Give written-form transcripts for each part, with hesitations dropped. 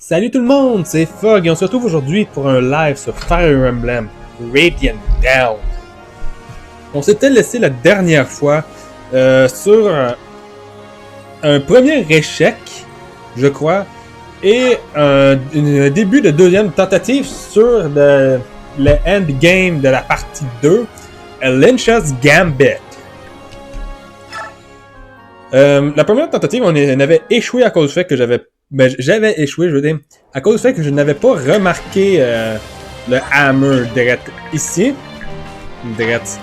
Salut tout le monde, c'est Fog et on se retrouve aujourd'hui pour un live sur Fire Emblem Radiant Down. On s'était laissé la dernière fois sur un premier échec, je crois, et un début de deuxième tentative sur le endgame de la partie 2, Lynch's Gambit. La première tentative, on avait échoué à cause du fait que j'avais échoué, je veux dire, à cause du fait que je n'avais pas remarqué le hammer direct ici. Direct.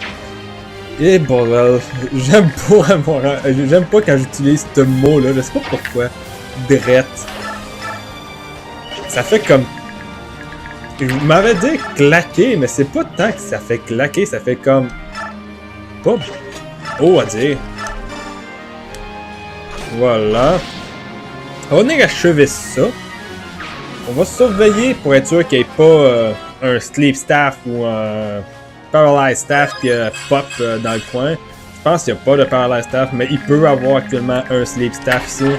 Et bordel, j'aime pas quand j'utilise ce mot-là, je sais pas pourquoi. Direct. Ça fait comme... Je m'avais dit claquer, mais c'est pas tant que ça fait claquer, ça fait comme... Pas beau à dire. Voilà. On va venir achever ça. On va surveiller pour être sûr qu'il n'y ait pas un sleep staff ou un paralyze staff qui pop dans le coin. Je pense qu'il n'y a pas de paralyze staff, mais il peut avoir actuellement un sleep staff ici.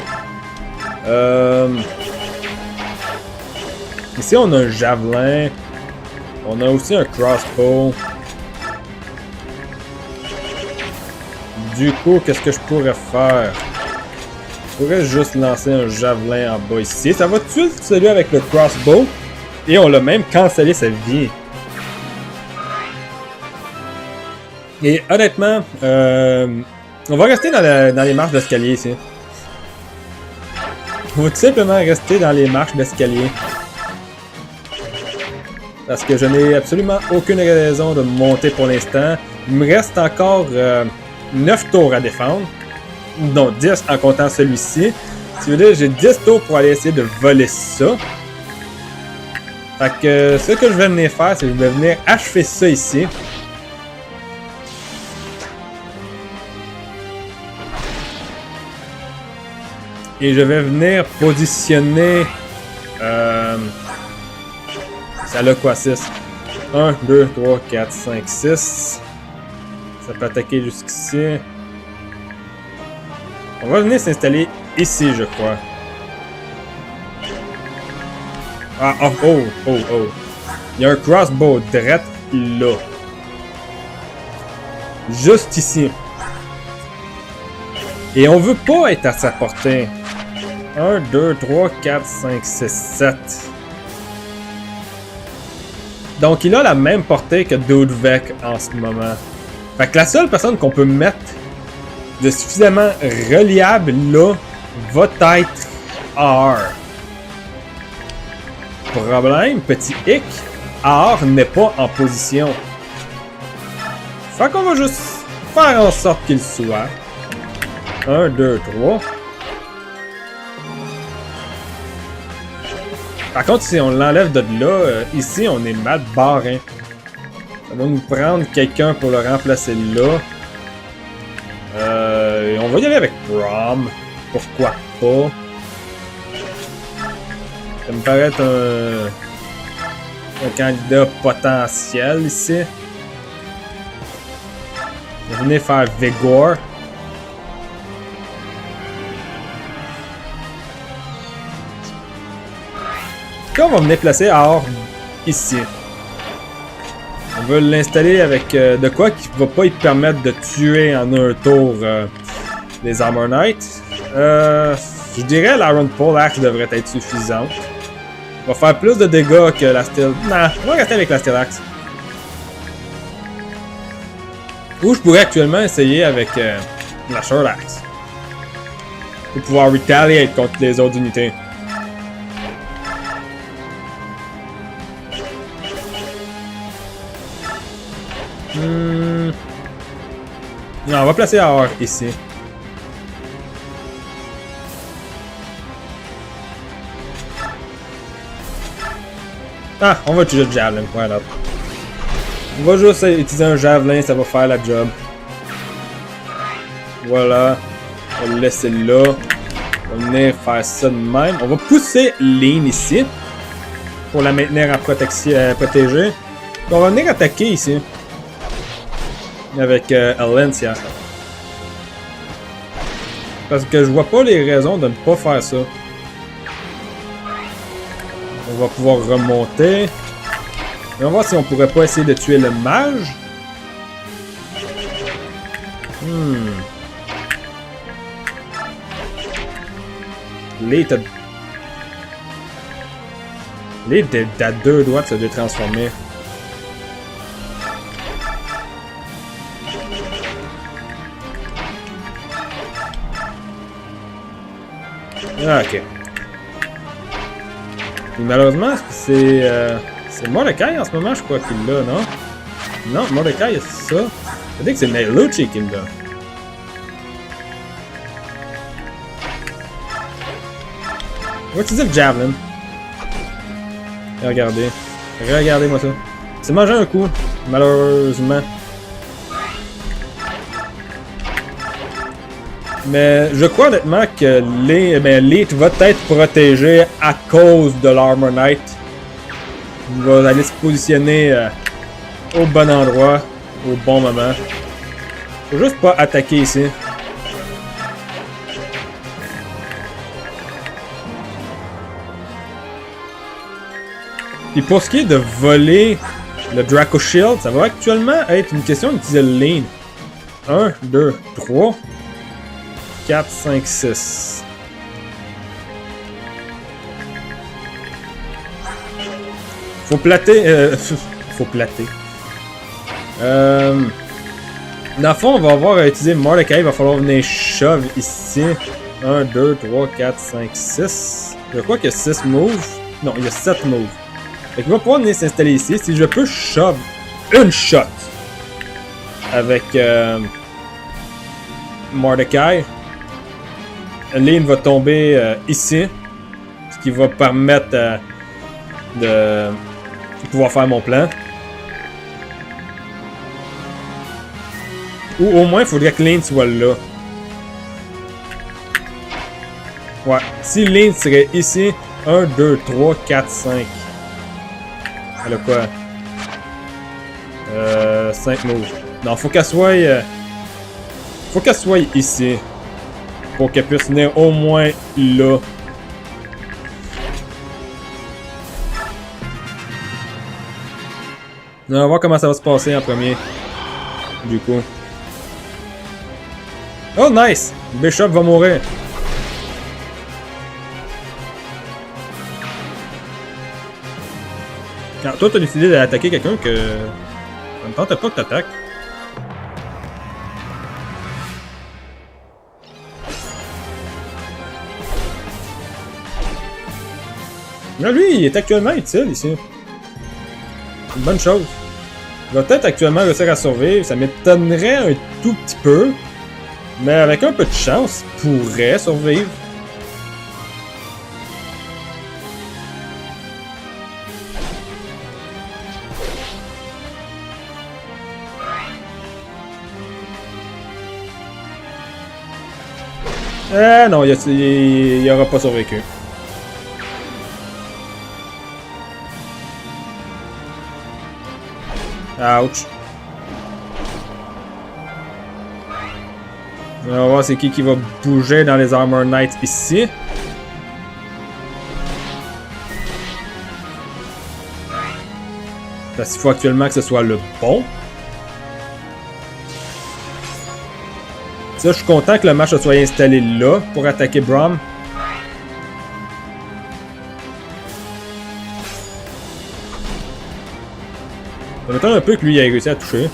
Ici on a un javelin. On a aussi un crossbow. Du coup, qu'est-ce que je pourrais faire? Je pourrais juste lancer un javelin en bas ici. Ça va tuer celui avec le crossbow. Et on l'a même cancellé sa vie. Et honnêtement, on va rester dans les marches d'escalier ici. On va tout simplement rester dans les marches d'escalier. Parce que je n'ai absolument aucune raison de monter pour l'instant. Il me reste encore 9 tours à défendre. Non, 10 en comptant celui-ci. Ça veut dire que j'ai 10 tours pour aller essayer de voler ça. Fait que ce que je vais venir faire, c'est que je vais venir achever ça ici. Et je vais venir positionner... ça a quoi, 6? 1, 2, 3, 4, 5, 6. Ça peut attaquer jusqu'ici. On va venir s'installer ici, je crois. Ah, oh. Il y a un crossbow direct là. Juste ici. Et on veut pas être à sa portée. 1, 2, 3, 4, 5, 6, 7. Donc il a la même portée que Dudvek en ce moment. Fait que la seule personne qu'on peut mettre de suffisamment reliable là va être R. Problème, petit hic, R n'est pas en position. Fait qu'on va juste faire en sorte qu'il soit. 1, 2, 3. Par contre, si on l'enlève de là, ici on est mal barré. Ça va nous prendre quelqu'un pour le remplacer là. On va y aller avec Brom. Pourquoi pas? Ça me paraît être un candidat potentiel ici. On va venir faire Vigor. Puis on va venir placer Or ici. On va l'installer avec de quoi qui va pas y permettre de tuer en un tour les Armor Knights. Je dirais l'Iron Pole Axe devrait être suffisante. On va faire plus de dégâts que la Steel... Non, on va rester avec la Steel Axe. Ou je pourrais actuellement essayer avec la Short Axe. Pour pouvoir retaliate contre les autres unités. Non, on va placer Or ici. Ah, on va utiliser le javelin, voilà. On va juste utiliser un javelin, ça va faire la job. Voilà. On va le laisser là. On va venir faire ça de même. On va pousser Lean ici. Pour la maintenir en protégée. Puis on va venir attaquer ici. Avec Alencia. Parce que je vois pas les raisons de ne pas faire ça. On va pouvoir remonter. Et on va voir si on pourrait pas essayer de tuer le mage. Late à deux doigts de se détransformer. Ah, ok. Et malheureusement, c'est Mordecai en ce moment, je crois qu'il l'a, non? Non, Mordecai, c'est ça. Je dis que c'est Melucci qui l'a. On va utiliser le Javelin. Regardez. Regardez-moi ça. C'est mangé un coup, malheureusement. Mais je crois honnêtement que Elite va être protégé à cause de l'Armor Knight. Il va aller se positionner au bon endroit, au bon moment. Faut juste pas attaquer ici. Et pour ce qui est de voler le Draco Shield, ça va actuellement être une question d'utiliser le Lean. 1, 2, 3, 4, 5, 6. Faut plater. Faut plater. Dans le fond, on va avoir à utiliser Mordecai. Il va falloir venir shove ici. 1, 2, 3, 4, 5, 6. Je crois qu'il y a 6 moves. Non, il y a 7 moves. Fait qu'il va pouvoir venir s'installer ici. Si je peux shove une shot avec Mordecai, Lane va tomber ici. Ce qui va permettre de pouvoir faire mon plan. Ou au moins, il faudrait que Lane soit là. Ouais. Si Lane serait ici, 1, 2, 3, 4, 5. Elle a quoi? 5 moves. Non, faut qu'elle soit... faut qu'elle soit ici. Pour qu'elle puisse venir au moins là. On va voir comment ça va se passer en premier. Du coup. Oh, nice! Bishop va mourir. Quand toi, t'as décidé d'attaquer quelqu'un que... ça me tentait pas que t'attaques. Là, lui, il est actuellement utile ici. C'est une bonne chose. Il va peut-être actuellement réussir à survivre. Ça m'étonnerait un tout petit peu. Mais avec un peu de chance, il pourrait survivre. Non, il aura pas survécu. Ouch. On va voir c'est qui va bouger dans les Armor Knights ici. Parce qu'il faut actuellement que ce soit le bon. Ça, je suis content que le match soit installé là pour attaquer Braum. Ça m'étonne un peu que lui ait réussi à toucher.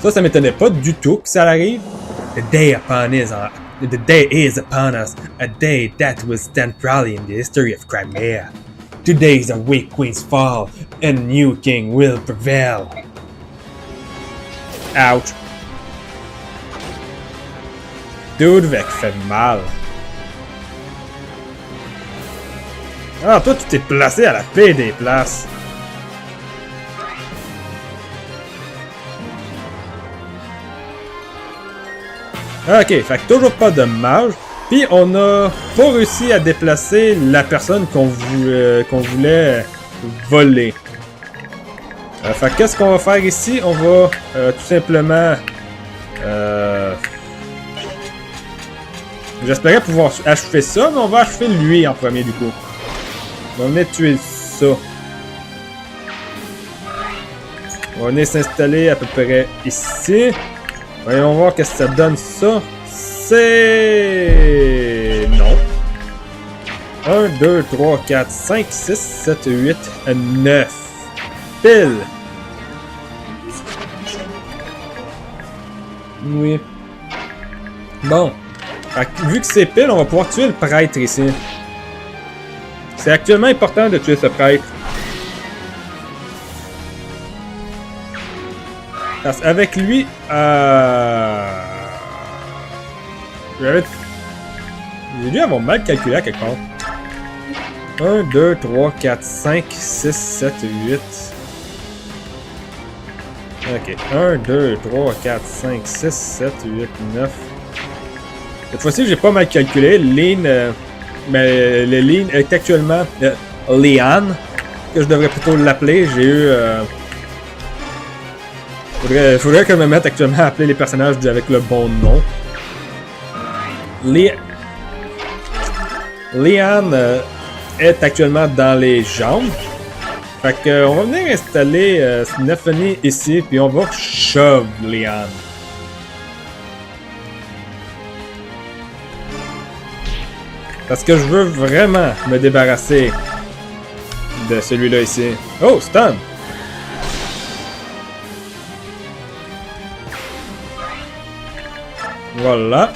Ça m'étonnait pas du tout que ça arrive. The day is upon us, a day that will stand proudly in the history of Crimea. Today is a weak queen's fall, and a new king will prevail. Ouch. Dude, Vec fait mal. Ah, toi, tu t'es placé à la paix des places. Ok, fait que toujours pas de mage. Puis on a pas réussi à déplacer la personne qu'on voulait voler. Fait que qu'est-ce qu'on va faire ici? On va tout simplement... J'espérais pouvoir achever ça, mais on va achever lui en premier du coup. On va venir tuer ça. On va venir s'installer à peu près ici. Voyons voir qu'est-ce que ça donne ça. C'est... non. 1, 2, 3, 4, 5, 6, 7, 8, 9. Pile. Oui. Bon. Vu que c'est pile, on va pouvoir tuer le prêtre ici. C'est actuellement important de tuer ce prêtre. Parce qu'avec lui, j'ai dû avoir mal calculé à quelque part. 1, 2, 3, 4, 5, 6, 7, 8. Ok. 1, 2, 3, 4, 5, 6, 7, 8, 9. Cette fois-ci, j'ai pas mal calculé. Lean, mais le Lean est actuellement Leanne, que je devrais plutôt l'appeler. J'ai eu... faudrait que je me mette actuellement à appeler les personnages avec le bon nom. Leanne est actuellement dans les jambes. Fait que on va venir installer Snephanie ici, puis on va shove Leanne. Parce que je veux vraiment me débarrasser de celui-là ici. Oh, stun! Voilà.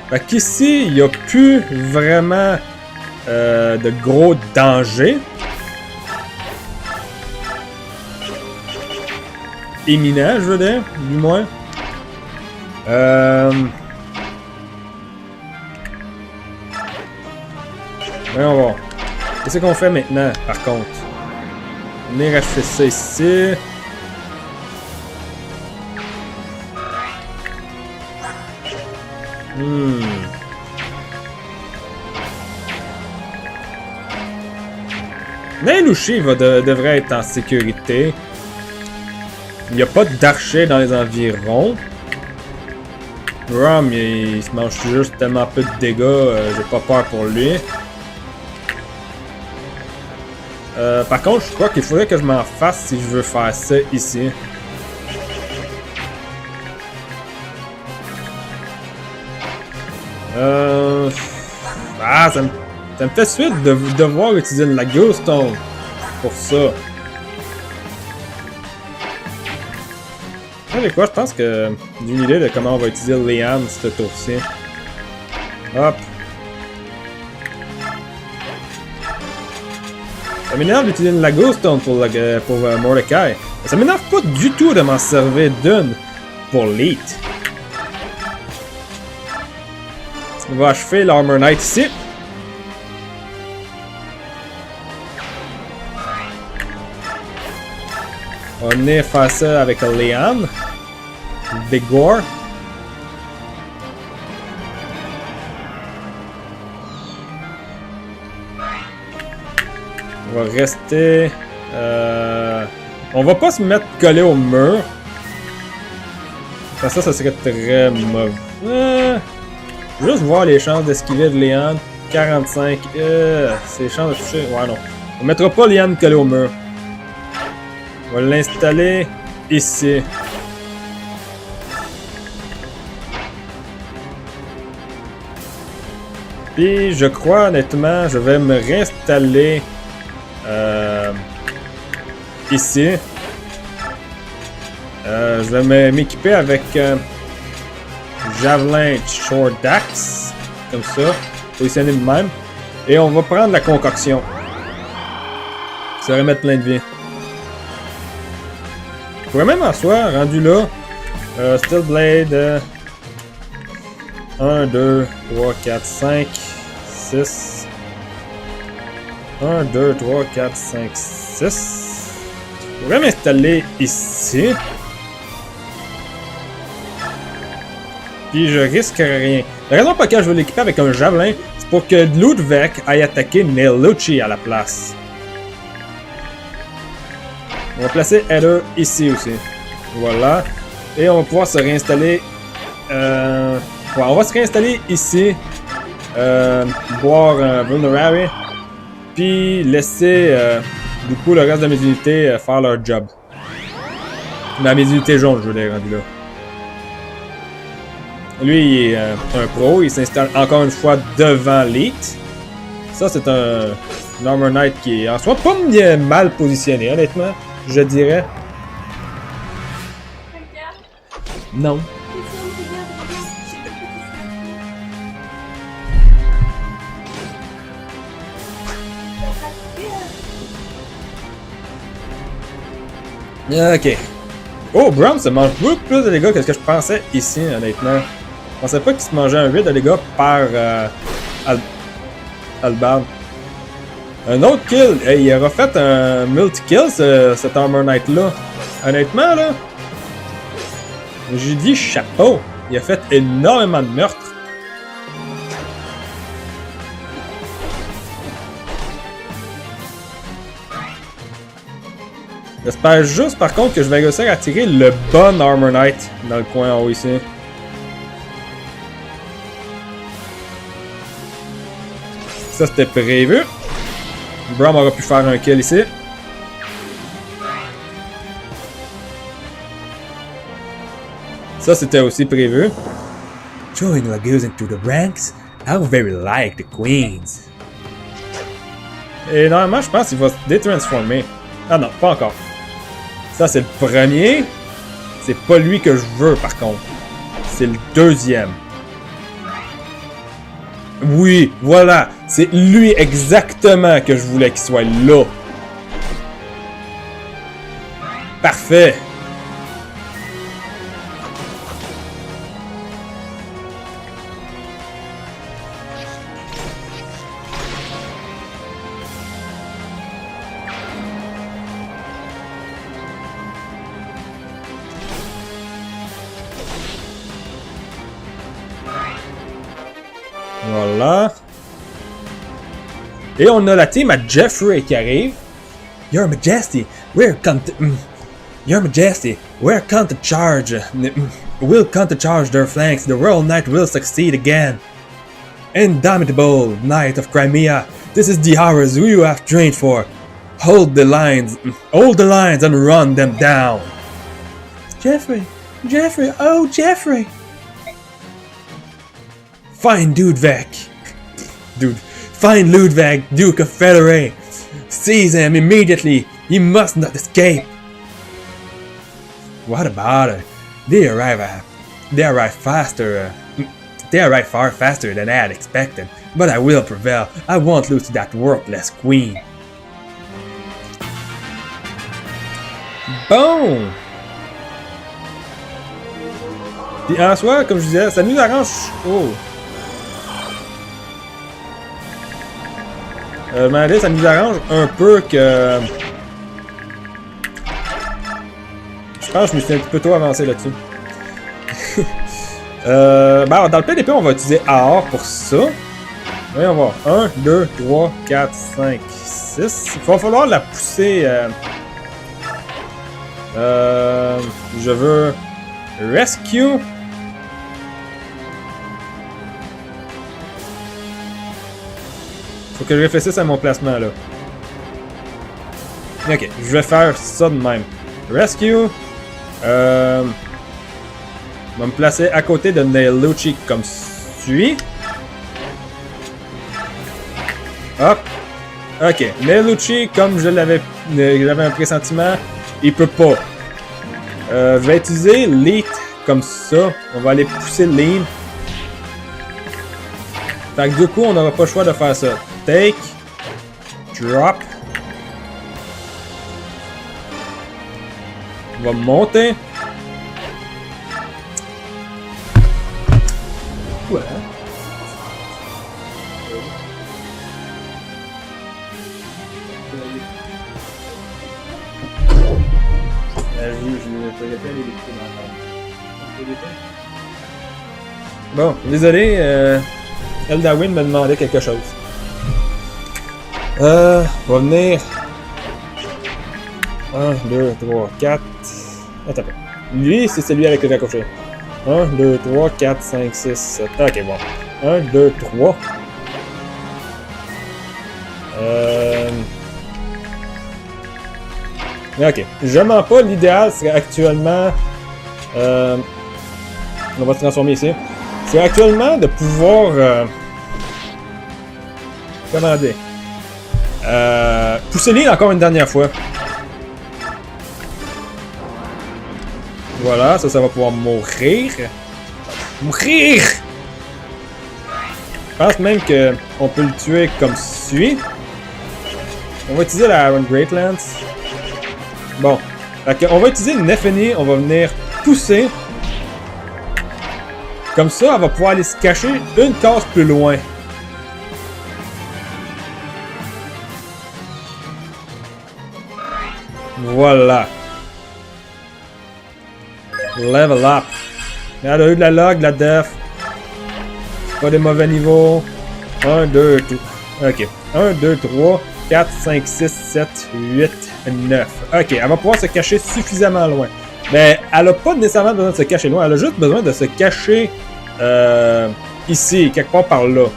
Fait qu'ici, il n'y a plus vraiment de gros dangers. Éminent, je veux dire, du moins. Voyons voir. Qu'est-ce qu'on fait maintenant, par contre? On va racheter ça ici. Nailushi devrait être en sécurité. Il n'y a pas d'archer dans les environs. Rum, il se mange juste tellement peu de dégâts, j'ai pas peur pour lui. Par contre, je crois qu'il faudrait que je m'en fasse si je veux faire ça ici. Ça me fait suite de devoir utiliser la glowstone pour ça. Vous savez quoi, je pense que j'ai une idée de comment on va utiliser Leanne ce tour-ci. Hop. Ça m'énerve d'utiliser une glowstone pour Mordecai. Ça m'énerve pas du tout de m'en servir d'une pour Leet. On va achever l'Armor Knight ici. On va venir faire ça avec Leanne. Big Gore. On va rester... on va pas se mettre collé au mur. Ça serait très mauvais. Juste voir les chances d'esquiver de Leanne. 45. C'est les chances de toucher. Ouais, non. On mettra pas Leanne collée au mur. On va l'installer ici. Puis, je crois, honnêtement, je vais me réinstaller ici. Je vais m'équiper avec Javelin Short Axe, comme ça, positionné de même. Et on va prendre la concoction. Ça va remettre plein de vie. Je pourrais même en soi, rendu là, Steel Blade, 1, 2, 3, 4, 5, 6. 1, 2, 3, 4, 5, 6. Je pourrais m'installer ici. Puis je risque rien. La raison pour laquelle je veux l'équiper avec un javelin, c'est pour que Ludwig aille attaquer Nelucci à la place. On va placer Heather ici aussi. Voilà. Et on va pouvoir se réinstaller. Ouais, on va se réinstaller ici. Boire un Vulnerary. Puis laisser Du coup, le reste de mes unités faire leur job. Mais mes unités jaunes, je l'ai rendu là. Lui, il est un pro, il s'installe encore une fois devant l'Elite. Ça, c'est un Armor Knight qui est en soi pas mal positionné, honnêtement, je dirais. Non. Ok. Oh, Brown se mange beaucoup plus de dégâts que ce que je pensais ici, honnêtement. Je pensais pas qu'il se mangeait un 8 de dégâts par Albard. Un autre kill. Hey, il aura fait un multi-kill, cet Armor Knight-là. Honnêtement, là, j'ai dit chapeau. Il a fait énormément de meurtres. J'espère juste par contre que je vais réussir à tirer le bon Armor Knight dans le coin en haut ici. Ça c'était prévu. Brom aura pu faire un kill ici. Ça c'était aussi prévu. Join Lagos into the ranks. I would very like the queens. Et normalement je pense qu'il va se détransformer. Ah non, pas encore. Ça, c'est le premier. C'est pas lui que je veux, par contre. C'est le deuxième. Oui, voilà. C'est lui exactement que je voulais qu'il soit là. Parfait. Voilà. Et on a la team à Jeffrey qui arrive. Your Majesty, we're come to... Your Majesty, we're come to charge. We'll come to charge their flanks. The Royal Knight will succeed again. Indomitable Knight of Crimea, this is the hours you have trained for. Hold the lines and run them down. Jeffrey, oh Jeffrey. Find Ludwig, Duke of Federer. Seize him immediately. He must not escape. What about it? They arrive far faster than I had expected. But I will prevail. I won't lose to that worthless queen. Bon! Puis en soi, comme je disais, ça nous arrange. Oh! Ça nous arrange un peu que... Je pense que je me suis un petit peu trop avancé là-dessus. Dans le PDP, on va utiliser AR pour ça. Voyons voir. 1, 2, 3, 4, 5, 6. Il va falloir la pousser. Je veux... Rescue. Faut que je réfléchisse à mon placement là. Ok, je vais faire ça de même. Rescue. Je vais me placer à côté de Nailucci comme suit. Hop. Ok, Nailucci, comme j'avais un pressentiment, il peut pas. Je vais utiliser Lead comme ça. On va aller pousser Lean. Fait que du coup, on n'aura pas le choix de faire ça. Take. Drop. On va monter. Voilà. Bon, désolé, Eldawin me demandait quelque chose. On va venir. 1, 2, 3, 4. Attends. Lui, c'est celui avec le raccourci. 1, 2, 3, 4, 5, 6, 7. Ok, bon. 1, 2, 3. Mais ok, je mens pas, l'idéal serait actuellement... on va se transformer ici. C'est actuellement de pouvoir... comment dire? Pousser l'île encore une dernière fois. Voilà, ça va pouvoir mourir. Mourir! Je pense même qu'on peut le tuer comme suit. On va utiliser la Iron Great Lance. Bon. On va utiliser une FNI, on va venir pousser. Comme ça, elle va pouvoir aller se cacher une case plus loin. Voilà. Level up. Elle a eu de la log, de la def. Pas des mauvais niveaux. 1, 2, tout. Ok. 1, 2, 3, 4, 5, 6, 7, 8, 9. Ok, elle va pouvoir se cacher suffisamment loin. Mais elle a pas nécessairement besoin de se cacher loin. Elle a juste besoin de se cacher ici, quelque part par là.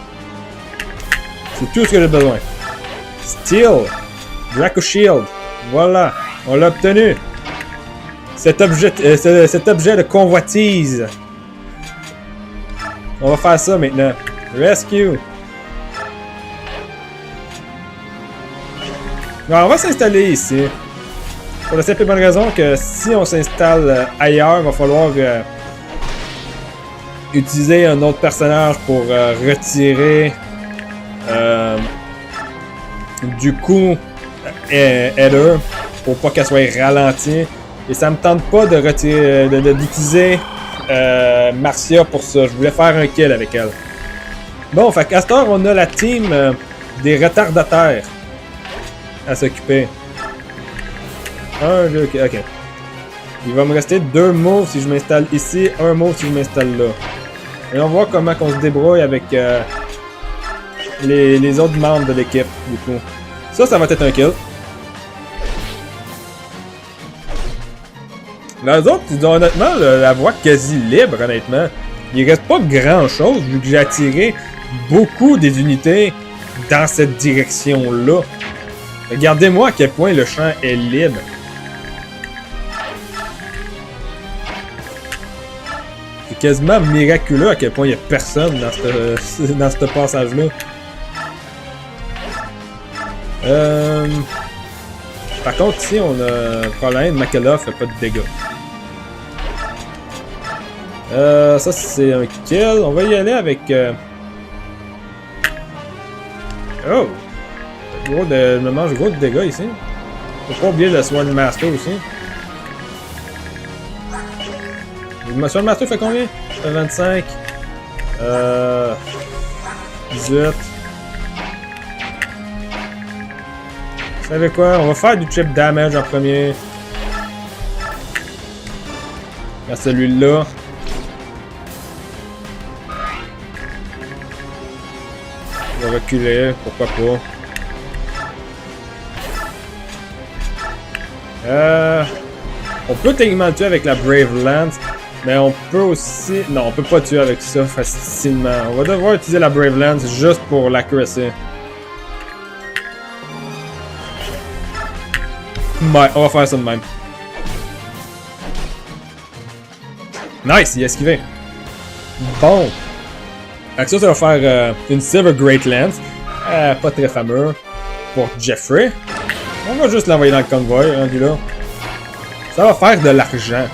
C'est tout ce que j'ai besoin. Steel. Draco Shield. Voilà. On l'a obtenu. Cet objet de convoitise. On va faire ça maintenant. Rescue. Alors, on va s'installer ici. Pour la simple et bonne raison que si on s'installe ailleurs, il va falloir utiliser un autre personnage pour retirer du coup Heather pour pas qu'elle soit ralentie. Et ça me tente pas de retirer d'utiliser Marcia pour ça. Je voulais faire un kill avec elle. Bon, fait qu'à cette heure, on a la team des retardataires à s'occuper. 1, 2, ok. Il va me rester 2 moves si je m'installe ici, 1 move si je m'installe là. Et on va voir comment on se débrouille avec les autres membres de l'équipe, du coup. Ça va être un kill. Là, les autres, ils ont honnêtement la voie quasi libre, honnêtement. Il reste pas grand chose, vu que j'ai attiré beaucoup des unités dans cette direction-là. Regardez-moi à quel point le champ est libre. C'est quasiment miraculeux à quel point il n'y a personne dans ce passage-là. Par contre, ici, on a un problème. Makela fait pas de dégâts. Ça, c'est un kill. On va y aller avec... Oh! Je me mange gros de dégâts ici. Faut pas oublier le Sword Master aussi. Le Sword Master fait combien? Ça fait 25. 18. Vous savez quoi? On va faire du chip damage en premier. À celui-là. On va reculer, pourquoi pas. On peut techniquement le tuer avec la Brave Lance, mais on peut aussi... Non, on peut pas tuer avec ça facilement. On va devoir utiliser la Brave Lance juste pour l'accuracy. Ouais, on va faire ça de même. Nice, il a esquivé. Bon. Avec ça va faire une Silver Great Lance. Pas très fameux. Pour Jeffrey. On va juste l'envoyer dans le convoy, rendu là. Ça va faire de l'argent.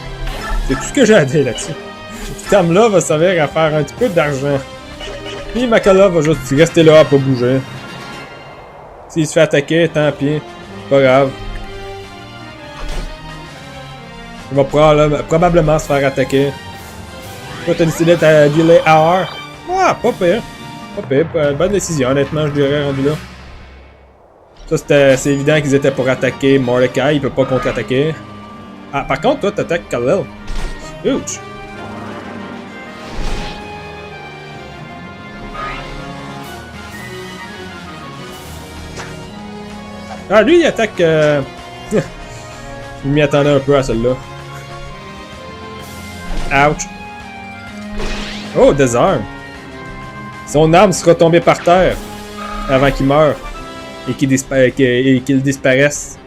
C'est tout ce que j'ai à dire là-dessus. Cette arme-là va servir à faire un petit peu d'argent. Puis Makela va juste rester là à pas bouger. S'il se fait attaquer, tant pis. Pas grave. Il va probablement se faire attaquer. Toi, t'as décidé de delay hour. Ah, pas pire. Pas pire. Bonne décision, honnêtement, je dirais, rendu là. Ça, c'est évident qu'ils étaient pour attaquer Mordecai. Il peut pas contre-attaquer. Ah, par contre, toi, t'attaques Khalil. Huge. Ah, lui, il attaque... Je m'y attendais un peu à celle-là. Ouch. Oh, désarme. Son arme sera tombée par terre avant qu'il meure et qu'il disparaisse.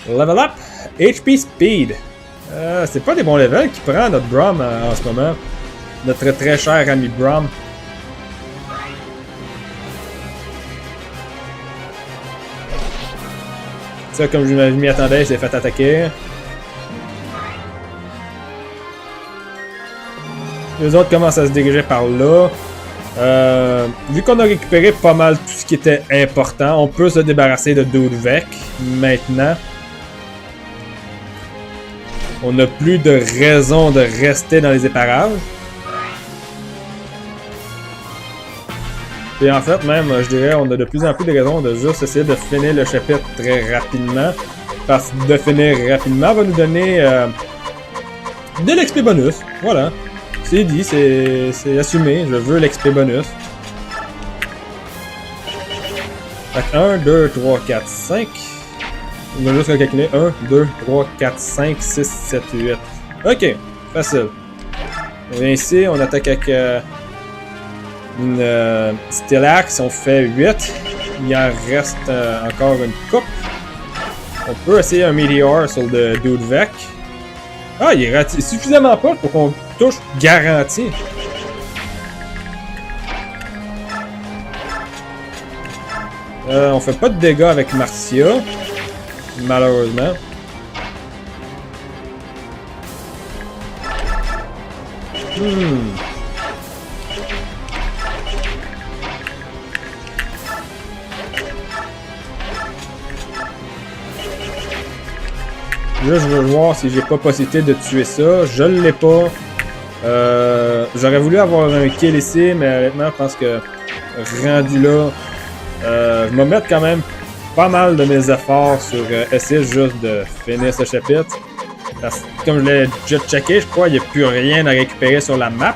Level up. HP Speed. C'est pas des bons levels qui prend notre Brom en ce moment. Notre très cher ami Brom. Ça, comme je m'y attendais, il s'est fait attaquer. Les autres commencent à se diriger par là. Vu qu'on a récupéré pas mal tout ce qui était important, on peut se débarrasser de Dudvek maintenant. On n'a plus de raison de rester dans les éparages. Et en fait, même, je dirais, on a de plus en plus de raisons de juste essayer de finir le chapitre très rapidement. Parce que de finir rapidement va nous donner de l'XP bonus. Voilà. C'est dit, c'est assumé. Je veux l'XP bonus. Fait 1, 2, 3, 4, 5. On va juste recalculer. 1, 2, 3, 4, 5, 6, 7, 8. Ok, facile. On vient ici, on attaque avec une Stillax, on fait 8. Il en reste encore une coupe. On peut essayer un Meteor sur le Dudvek. Ah, il est suffisamment pas pour qu'on touche garanti. On fait pas de dégâts avec Marcia. Malheureusement. Là, je veux voir si j'ai pas possibilité de tuer ça. Je l'ai pas. J'aurais voulu avoir un kill ici, mais honnêtement, je pense que rendu là, je vais mettre quand même pas mal de mes efforts sur essayer juste de finir ce chapitre. Parce que, comme je l'ai déjà checké, je crois qu'il n'y a plus rien à récupérer sur la map.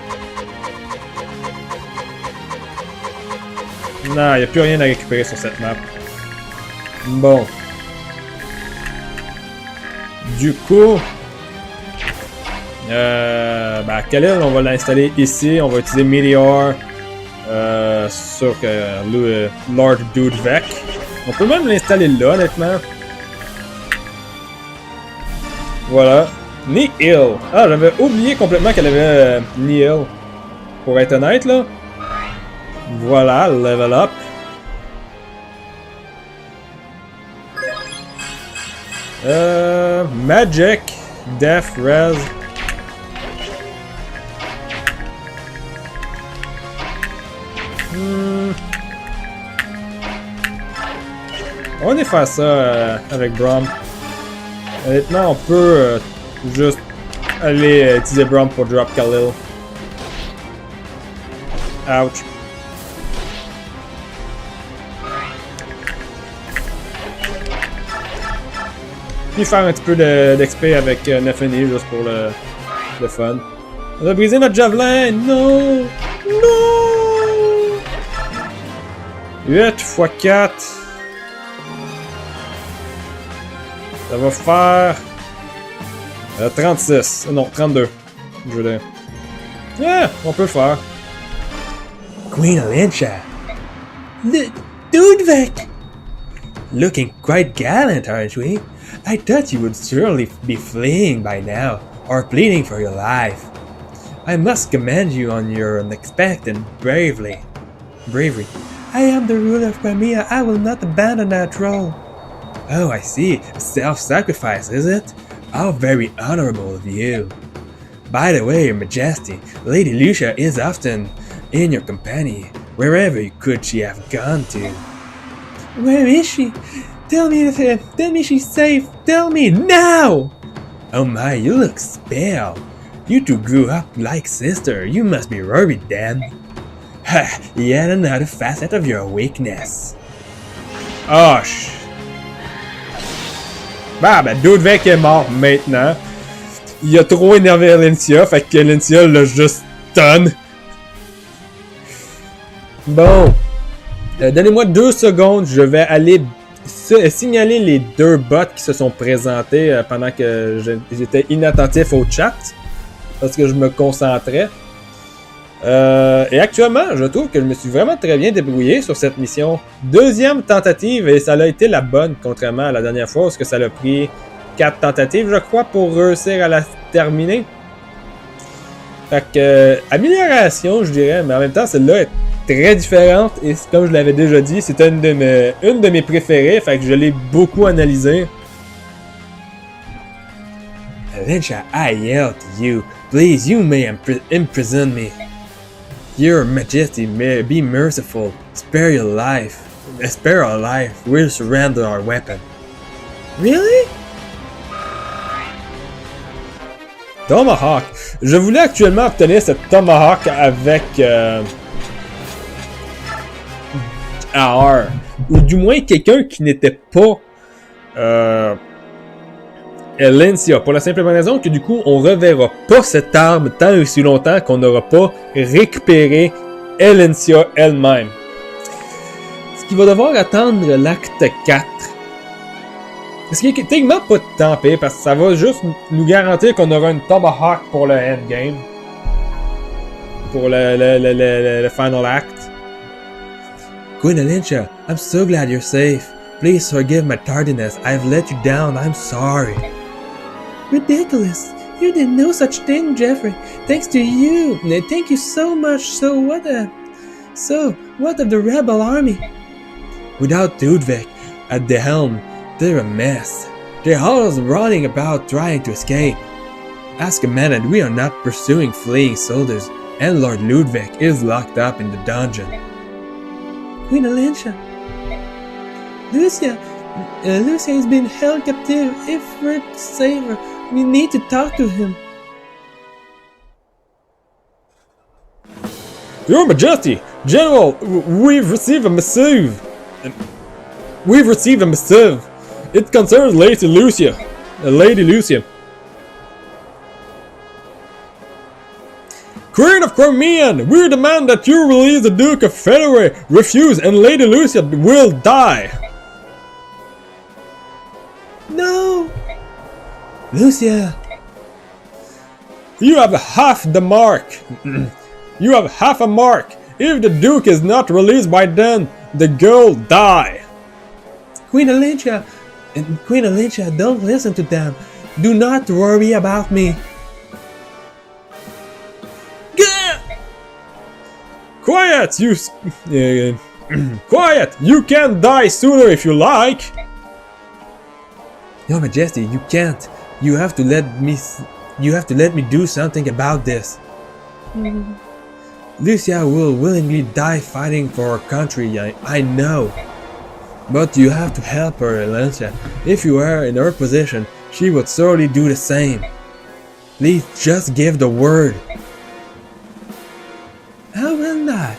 Non, il n'y a plus rien à récupérer sur cette map. Bon. Du coup, Khalil, on va l'installer ici. On va utiliser Meteor sur Lord Dudvek. On peut même l'installer là, honnêtement. Voilà. Nihil. Ah, j'avais oublié complètement qu'elle avait Nihil. Pour être honnête, là. Voilà, level up. Magic, Death, Res. On va faire ça avec Brom. Honnêtement, on peut juste aller utiliser Brom pour drop Khalil. Ouch. Puis faire un petit peu d'XP avec Nefeni juste pour le fun. On a brisé notre javelin! Non! Non! 8 x 4. Ça va faire 36. Non, 32. Je veux dire. Yeah, on peut le faire. Queen Alentia. Dudvek! Looking quite gallant, aren't we? I thought you would surely be fleeing by now, or pleading for your life. I must commend you on your unexpected bravery. I am the ruler of Crimea. I will not abandon that role. Oh, I see. Self-sacrifice, is it? How very honorable of you. By the way, Your Majesty, Lady Lucia is often in your company. Wherever could she have gone to? Where is she? Tell me she's safe. Tell me now! Oh my, you look pale. You two grew up like sister. You must be worried then. Ha! Yet another facet of your weakness. Oh, ben, Dudvek est mort maintenant. Il a trop énervé Alentia, fait que Alentia l'a juste stun. Bon. Donnez-moi 2 secondes, je vais aller signaler les 2 bots qui se sont présentés pendant que j'étais inattentif au chat. Parce que je me concentrais. Et actuellement, je trouve que je me suis vraiment très bien débrouillé sur cette mission. Deuxième tentative, et ça a été la bonne, contrairement à la dernière fois, parce que ça a pris 4 tentatives, je crois, pour réussir à la terminer. Fait que, amélioration, je dirais, mais en même temps, celle-là est très différente, et comme je l'avais déjà dit, c'est une de mes préférées, fait que je l'ai beaucoup analysée. Alicia, I yell to you, please, you may imprison me. Your Majesty, may be merciful. Spare your life. Spare our life. We'll surrender our weapon. Really? Tomahawk. Je voulais actuellement obtenir cette Tomahawk avec AR. Ou du moins quelqu'un qui n'était pas Elencia. Pour la simple raison que du coup, on reverra pas cette arme tant et aussi longtemps qu'on n'aura pas récupéré Elencia elle-même. Ce qui va devoir attendre l'acte 4. Ce qui est techniquement pas de temps pire, parce que ça va juste nous garantir qu'on aura une Tomahawk pour le endgame. Pour le final act. Queen Alicia, I'm so glad you're safe. Please forgive my tardiness. I've let you down. I'm sorry. Ridiculous. You did no such thing, Jeffrey. Thanks to you. Thank you so much. So what of the rebel army? Without Ludwig at the helm, they're a mess. They're always running about trying to escape. As commanded, we are not pursuing fleeing soldiers, and Lord Ludwig is locked up in the dungeon. Queen Alicia. Lucia has been held captive. If we're to save her, we need to talk to him. Your Majesty, General, we've received a missive. It concerns Lady Lucia. Queen of Crimea, we demand that you release the Duke of Federer. Refuse, and Lady Lucia will die. No! Lucia! You have half the mark. You have half a mark. If the Duke is not released by then, the girl die. Queen Alicia, don't listen to them. Do not worry about me. Quiet, you... Quiet! You can die sooner if you like! Your Majesty, you can't. You have to let me do something about this. Lucia will willingly die fighting for her country, I know. But you have to help her, Alicia. If you were in her position, she would surely do the same. Please just give the word. I will not.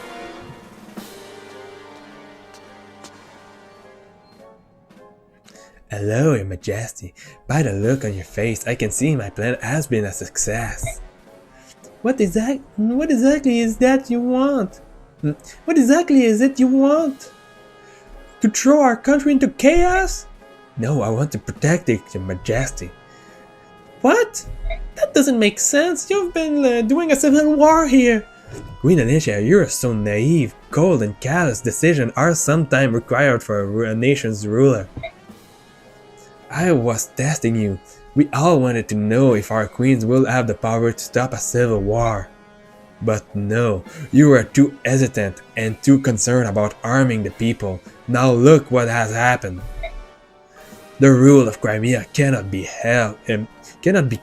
Hello, Your Majesty. By the look on your face, I can see my plan has been a success. What exactly is that you want? What exactly is it you want? To throw our country into chaos? No, I want to protect it, Your Majesty. What? That doesn't make sense. You've been doing a civil war here. Queen Alicia, you're so naive. Cold and callous decisions are sometimes required for a nation's ruler. I was testing you. We all wanted to know if our queens will have the power to stop a civil war. But no, you were too hesitant and too concerned about arming the people. Now look what has happened. The rule of Crimea cannot be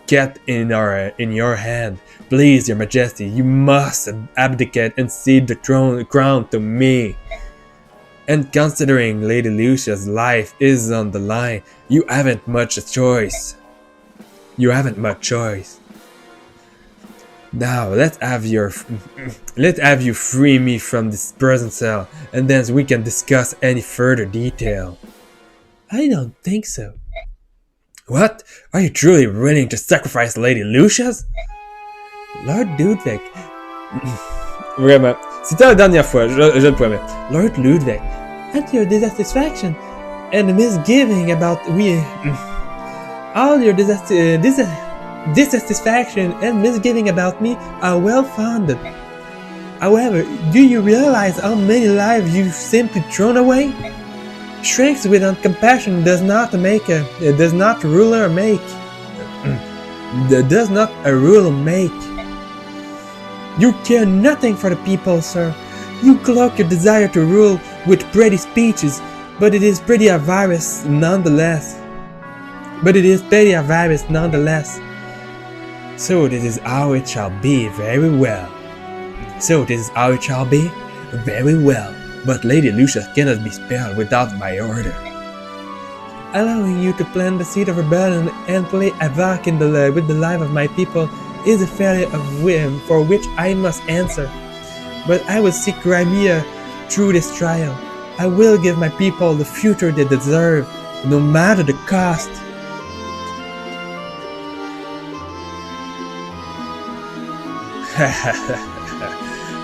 kept in your hand. Please, Your Majesty, you must abdicate and cede the crown to me. And considering Lady Lucia's life is on the line, you haven't much choice. Now let's have you free me from this prison cell, and then we can discuss any further detail. I don't think so. What? Are you truly willing to sacrifice Lady Lucia's? Lord Ludwig. Vraiment. C'était la dernière fois, je le promets. Lord Ludwig, at your dissatisfaction and misgiving about all your dissatisfaction and misgiving about me are well founded. However, do you realize how many lives you've simply thrown away? Strength without compassion does not ruler make. Does not a ruler make. You care nothing for the people, sir. You cloak your desire to rule with pretty speeches, but it is pretty avarice nonetheless. So this is how it shall be, very well. But Lady Lucia cannot be spared without my order. Allowing you to plant the seed of rebellion and play havoc with the life of my people is a failure of whim for which I must answer. But I will seek Crimea through this trial. I will give my people the future they deserve, no matter the cost.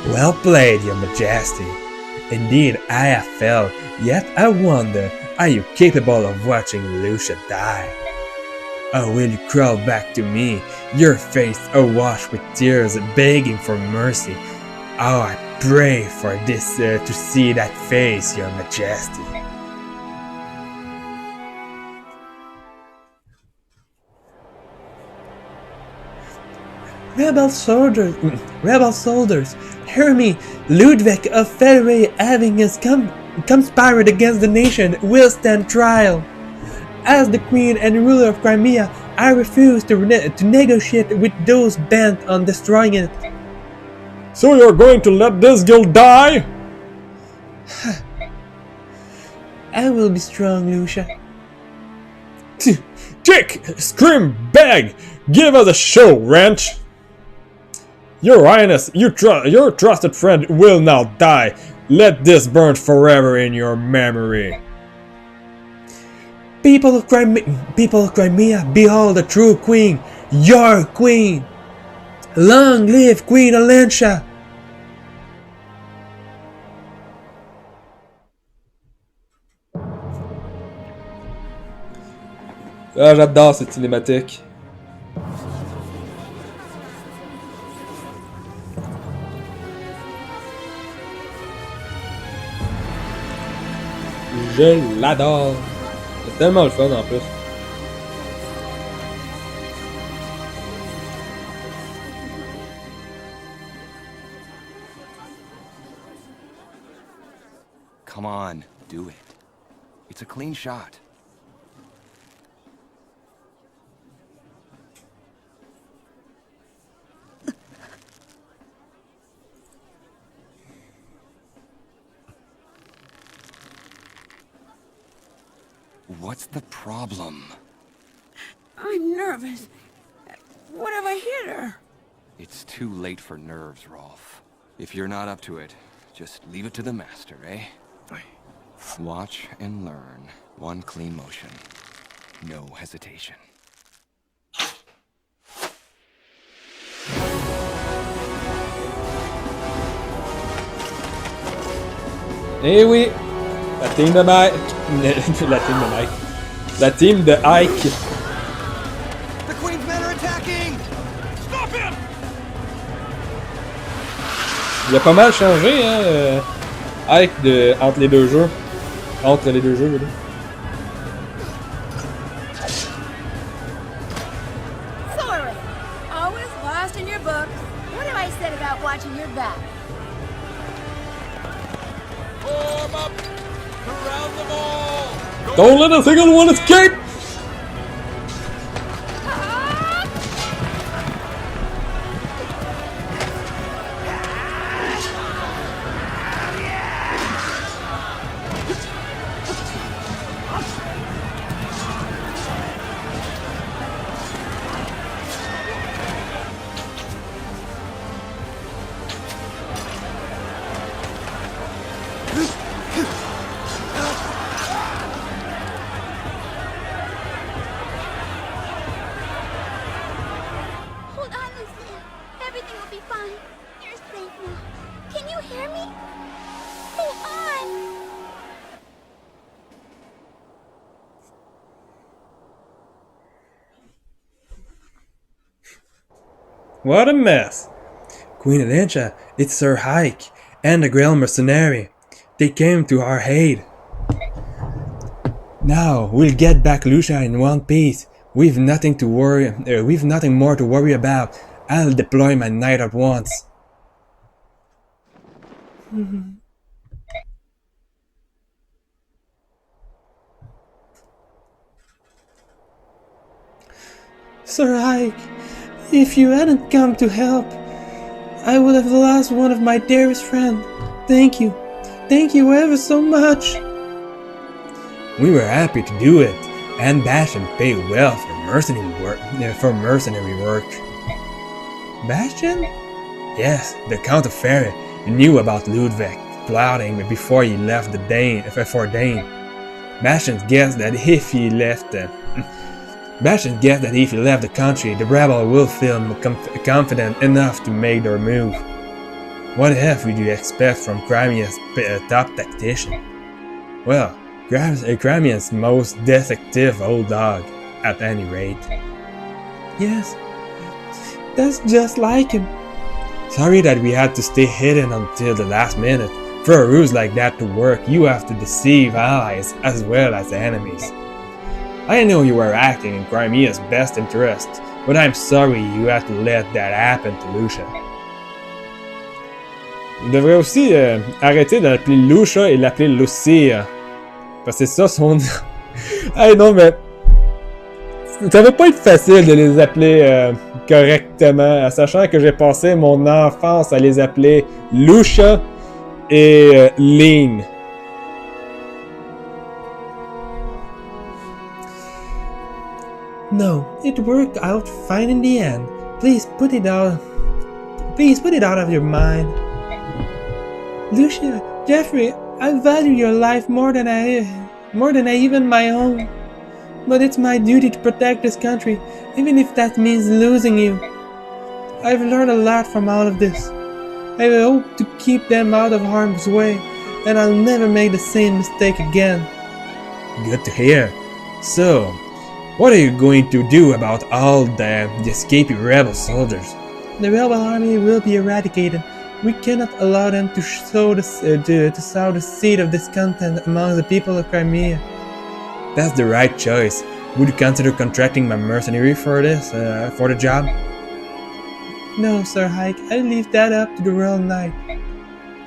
Well played, Your Majesty. Indeed, I have failed, yet I wonder, are you capable of watching Lucia die? Or will you crawl back to me, your face awash with tears, begging for mercy? Oh, I pray for this to see that face, Your Majesty. Rebel soldiers, hear me! Ludwig of Federer, having conspired against the nation, will stand trial. As the Queen and ruler of Crimea, I refuse to negotiate with those bent on destroying it. So you're going to let this girl die? I will be strong, Lucia. Kick! Scream! Beg! Give us a show, wrench! Your Highness, your trusted friend will now die. Let this burn forever in your memory. People of Crimea, behold the true queen, your queen! Long live Queen Alentia! Ah, j'adore cette cinématique. Je l'adore. C'est tellement le fun en plus. Come on, do it. It's a clean shot. What's the problem? I'm nervous. What have I hit her? It's too late for nerves, Rolf. If you're not up to it, just leave it to the master, eh? Watch and learn. One clean motion. No hesitation. Eh oui! La team de Mike. La team de Ike. The Queen's men are attacking! Stop him! Il a pas mal changé, hein, Ike entre les deux jeux. Entre les deux jeux, je veux dire. Sorry. Always lost in your book. What have I said about watching your back? Form up! Surround them all! Don't let a single one escape! Hold on, Lucia. Everything will be fine. You're safe now. Can you hear me? Hold on. What a mess! Queen Elencha, it's Sir Hike and the Grail Mercenary. They came to our aid. Now we'll get back Lucia in one piece. We've nothing more to worry about. I'll deploy my knight at once. Sir Hike, if you hadn't come to help, I would have lost one of my dearest friends. Thank you. Thank you ever so much. We were happy to do it, and Bastion paid well for mercenary work. Bastion? Yes, the Count of Ferry knew about Ludwig plotting before he left for Dane. Bastion guessed that if he left the country, the rebel will feel confident enough to make their move. What else would you expect from Crimea's top tactician? Well, Crimea's most deceptive old dog, at any rate. Yes, that's just like him. Sorry that we had to stay hidden until the last minute. For a ruse like that to work, you have to deceive allies as well as enemies. I know you were acting in Crimea's best interest, but I'm sorry you had to let that happen to Lucia. Il devrait aussi arrêter de l'appeler Lucia et l'appeler Lucia. Parce que c'est ça son nom. Hey non mais... Ça va pas être facile de les appeler correctement, sachant que j'ai passé mon enfance à les appeler Lucia et Ling. No, it worked out fine in the end. Please put it out of your mind. Lucia, Jeffrey, I value your life more than I even my own. But it's my duty to protect this country, even if that means losing you. I've learned a lot from all of this. I hope to keep them out of harm's way, and I'll never make the same mistake again. Good to hear. So, what are you going to do about all the escaping rebel soldiers? The rebel army will be eradicated. We cannot allow them to sow the seed of discontent among the people of Crimea. That's the right choice. Would you consider contracting my mercenary for the job? No, Sir Hike, I leave that up to the Royal Knight.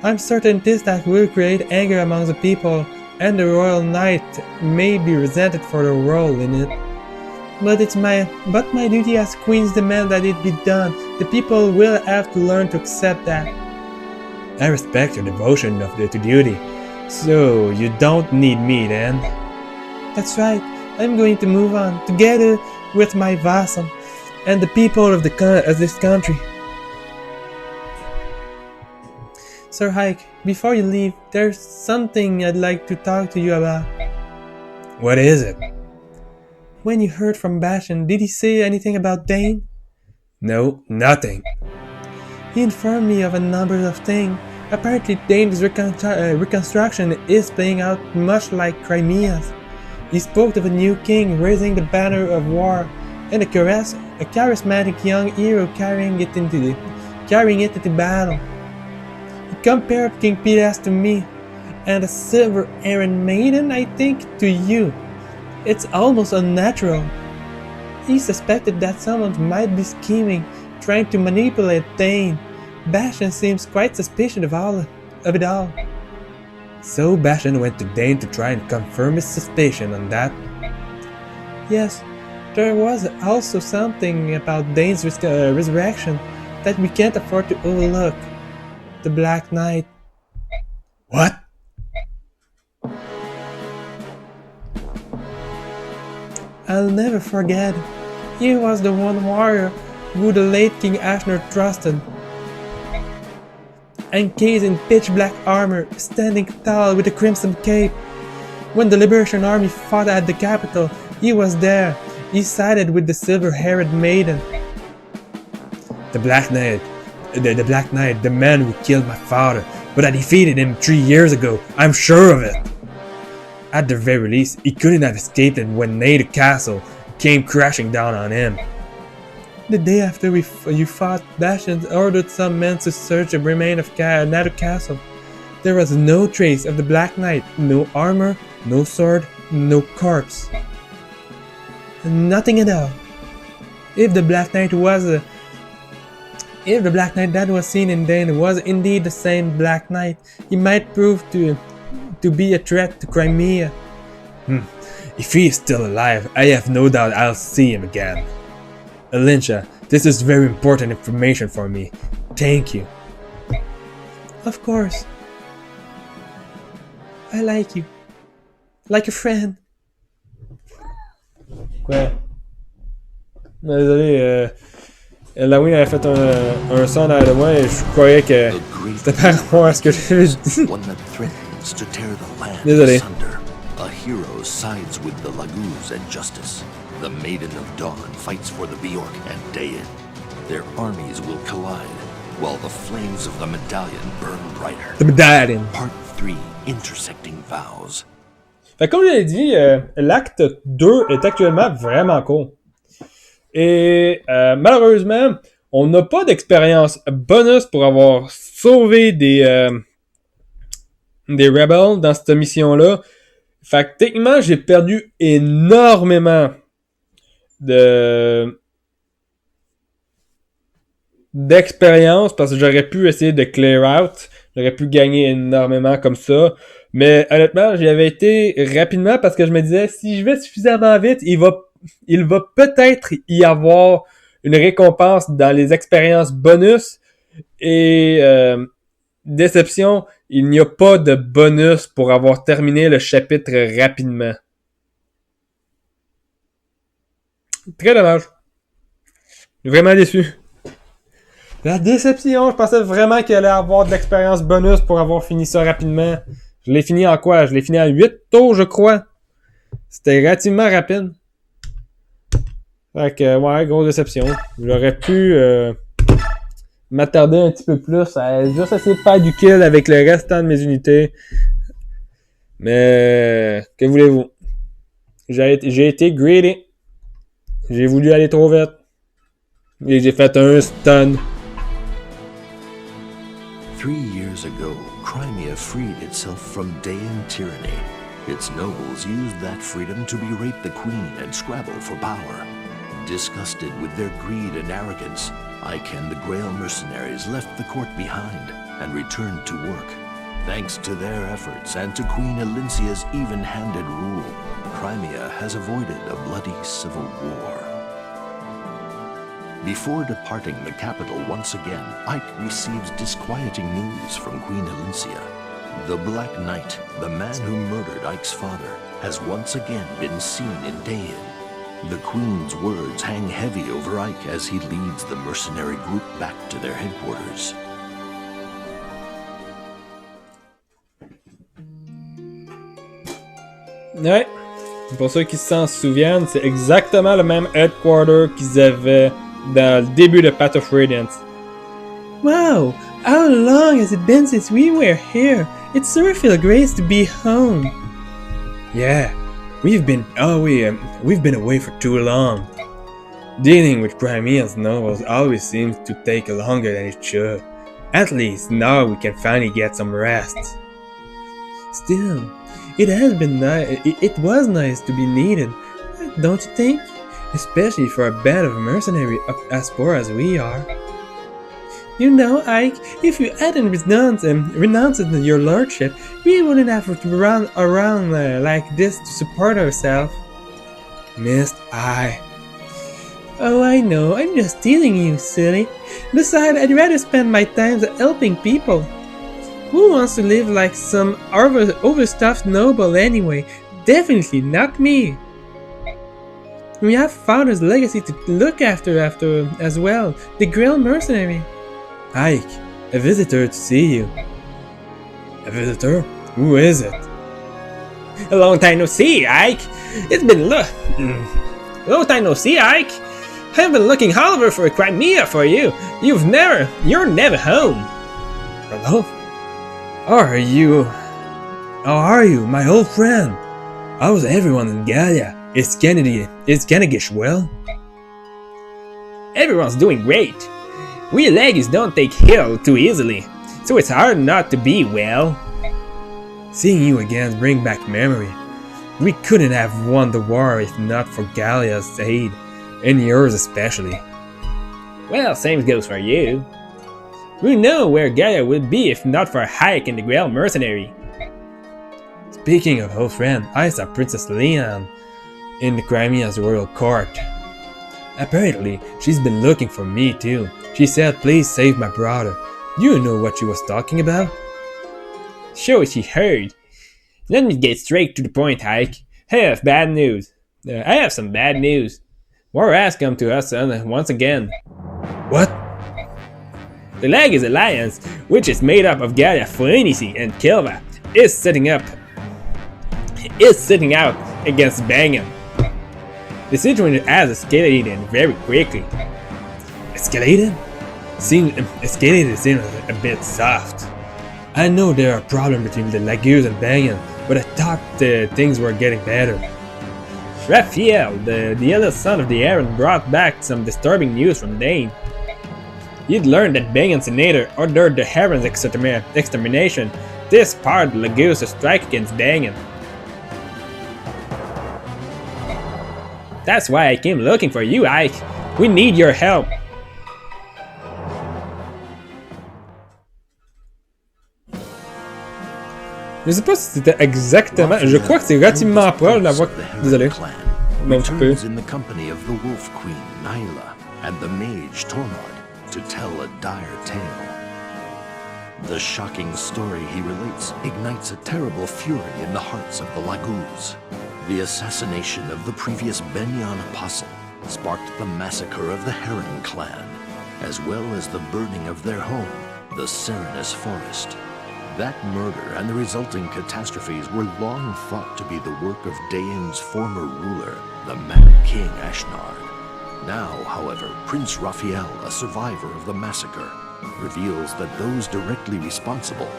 I'm certain this act will create anger among the people, and the Royal Knight may be resented for their role in it. But my duty as Queen's demand that it be done. The people will have to learn to accept that. I respect your devotion to duty, so you don't need me then. That's right. I'm going to move on, together with my vassal and the people of this country. Sir Hike, before you leave, there's something I'd like to talk to you about. What is it? When you heard from Bastion, did he say anything about Dane? No, nothing. He informed me of a number of things. Apparently Dane's reconstruction is playing out much like Crimea's. He spoke of a new king raising the banner of war, and a charismatic young hero carrying it into battle. He compared King Pidas to me, and a silver-haired maiden, I think, to you. It's almost unnatural. He suspected that someone might be scheming, trying to manipulate Dane. Bastion seems quite suspicious of it all. So Bastion went to Dane to try and confirm his suspicion on that? Yes, there was also something about Dane's resurrection that we can't afford to overlook. The Black Knight. What? I'll never forget. He was the one warrior who the late King Ashner trusted. Encased in pitch-black armor, standing tall with a crimson cape. When the Liberation Army fought at the capital, he was there. He sided with the silver-haired maiden. The Black Knight, the man who killed my father, but I defeated him 3 years ago, I'm sure of it. At the very least, he couldn't have escaped it when the castle came crashing down on him. The day after you fought, Bastion ordered some men to search the remains of another castle. There was no trace of the Black Knight, no armor, no sword, no corpse. Nothing at all. If the Black Knight that was seen in Dane was indeed the same Black Knight, he might prove to be a threat to Crimea. If he is still alive, I have no doubt I'll see him again. Alicia, this is very important information for me. Thank you. Of course. I like you. Like a friend. Quoi? Désolé, Lawin avait fait un son derrière de moi et je croyais que c'était par rapport à ce que j'avais dit. One that threatens to tear the land Désolé. asunder. A hero sides with the Laguz and justice. The Maiden of Dawn fights for the Bjork and Dayan. Their armies will collide, while the flames of the medallion burn brighter. The Medallion. Part 3, Intersecting Vows. Fait que comme je l'ai dit, l'acte 2 est actuellement vraiment court. Et malheureusement, on n'a pas d'expérience bonus pour avoir sauvé des rebels dans cette mission-là. Fait que techniquement, j'ai perdu énormément d'expérience parce que j'aurais pu essayer de clear out. J'aurais pu gagner énormément comme ça. Mais honnêtement, j'y avais été rapidement parce que je me disais, si je vais suffisamment vite, il va peut-être y avoir une récompense dans les expériences bonus. Et déception, il n'y a pas de bonus pour avoir terminé le chapitre rapidement. Très dommage. Vraiment déçu. La déception, je pensais vraiment qu'il allait avoir de l'expérience bonus pour avoir fini ça rapidement. Je l'ai fini en quoi? Je l'ai fini en 8 tours, je crois. C'était relativement rapide. Fait que, ouais, grosse déception. J'aurais pu m'attarder un petit peu plus à juste essayer de faire du kill avec le restant de mes unités. Mais, que voulez-vous? J'ai été greedy. J'ai voulu aller trop vite. Et j'ai fait un stun. 3 years ago, Crimea freed itself from Dayan tyranny. Its nobles used that freedom to berate the queen and scrabble for power. Disgusted with their greed and arrogance, Ike and the Grail mercenaries left the court behind and returned to work. Thanks to their efforts and to Queen Elincia's even-handed rule, Crimea has avoided a bloody civil war. Before departing the capital once again, Ike receives disquieting news from Queen Elincia. The Black Knight, the man who murdered Ike's father, has once again been seen in Dayan. The Queen's words hang heavy over Ike as he leads the mercenary group back to their headquarters. Ouais. Pour ceux qui s'en souviennent, c'est exactement le même headquarter qu'ils avaient dans le début de Path of Radiance. Wow! How long has it been since we were here? It sure feels great to be home. Yeah, we've been away for too long. Dealing with Crimean nobles always seems to take longer than it should. At least now we can finally get some rest. Still, it has been nice. It was nice to be needed, don't you think? Especially for a band of mercenaries as poor as we are. You know, Ike, if you hadn't renounced your lordship, we wouldn't have to run around like this to support ourselves. Missed I. Oh, I know, I'm just teasing you, silly. Besides, I'd rather spend my time helping people. Who wants to live like some overstuffed noble anyway? Definitely not me. We have father's legacy to look after as well, the Grail mercenary. Ike, a visitor to see you. A visitor? Who is it? A long time no see, Ike. It's been long time no see, Ike. I've been looking all over for Crimea for you. You're never home. Hello? How are you, my old friend? How's everyone in Gallia? Is Kennegish well? Everyone's doing great. We Leggies don't take ill too easily, so it's hard not to be well. Seeing you again brings back memory. We couldn't have won the war if not for Gallia's aid, and yours especially. Well, same goes for you. We know where Gallia would be if not for a hike in the Grail Mercenary. Speaking of old friend, I saw Princess Leon in the Crimea's royal court. Apparently, she's been looking for me too. She said, please save my brother. Do you know what she was talking about? Sure, she heard. Let me get straight to the point, Ike. I have bad news. I have some bad news. War has come to us once again. What? The Leggies Alliance, which is made up of Gallia, Phoenici, and Kilva, is setting out against Banyan. The situation has escalated very quickly. Escalated? Escalated seems a bit soft. I know there are problems between the Lagus and Banyan, but I thought things were getting better. Raphael, the eldest son of the Aaron, brought back some disturbing news from Dane. He'd learned that Banyan's senator ordered the Heron's extermination. This sparked Lagus to strike against Banyan. That's why I came looking for you, Ike. We need your help. Je sais pas si c'était exactement. Je crois que c'est relativement proche de la voix. Désolé. Mais un petit peu. In the company of the Wolf Queen Nyla and the Mage Tormod to tell a dire tale. The shocking story he relates ignites a terrible fury in the hearts of the Lagus. The assassination of the previous Benyon apostle sparked the massacre of the Heron clan, as well as the burning of their home, the Serenus Forest. That murder and the resulting catastrophes were long thought to be the work of Daein's former ruler, the Mad King Ashnard. Now, however, Prince Raphael, a survivor of the massacre, reveals that those directly responsible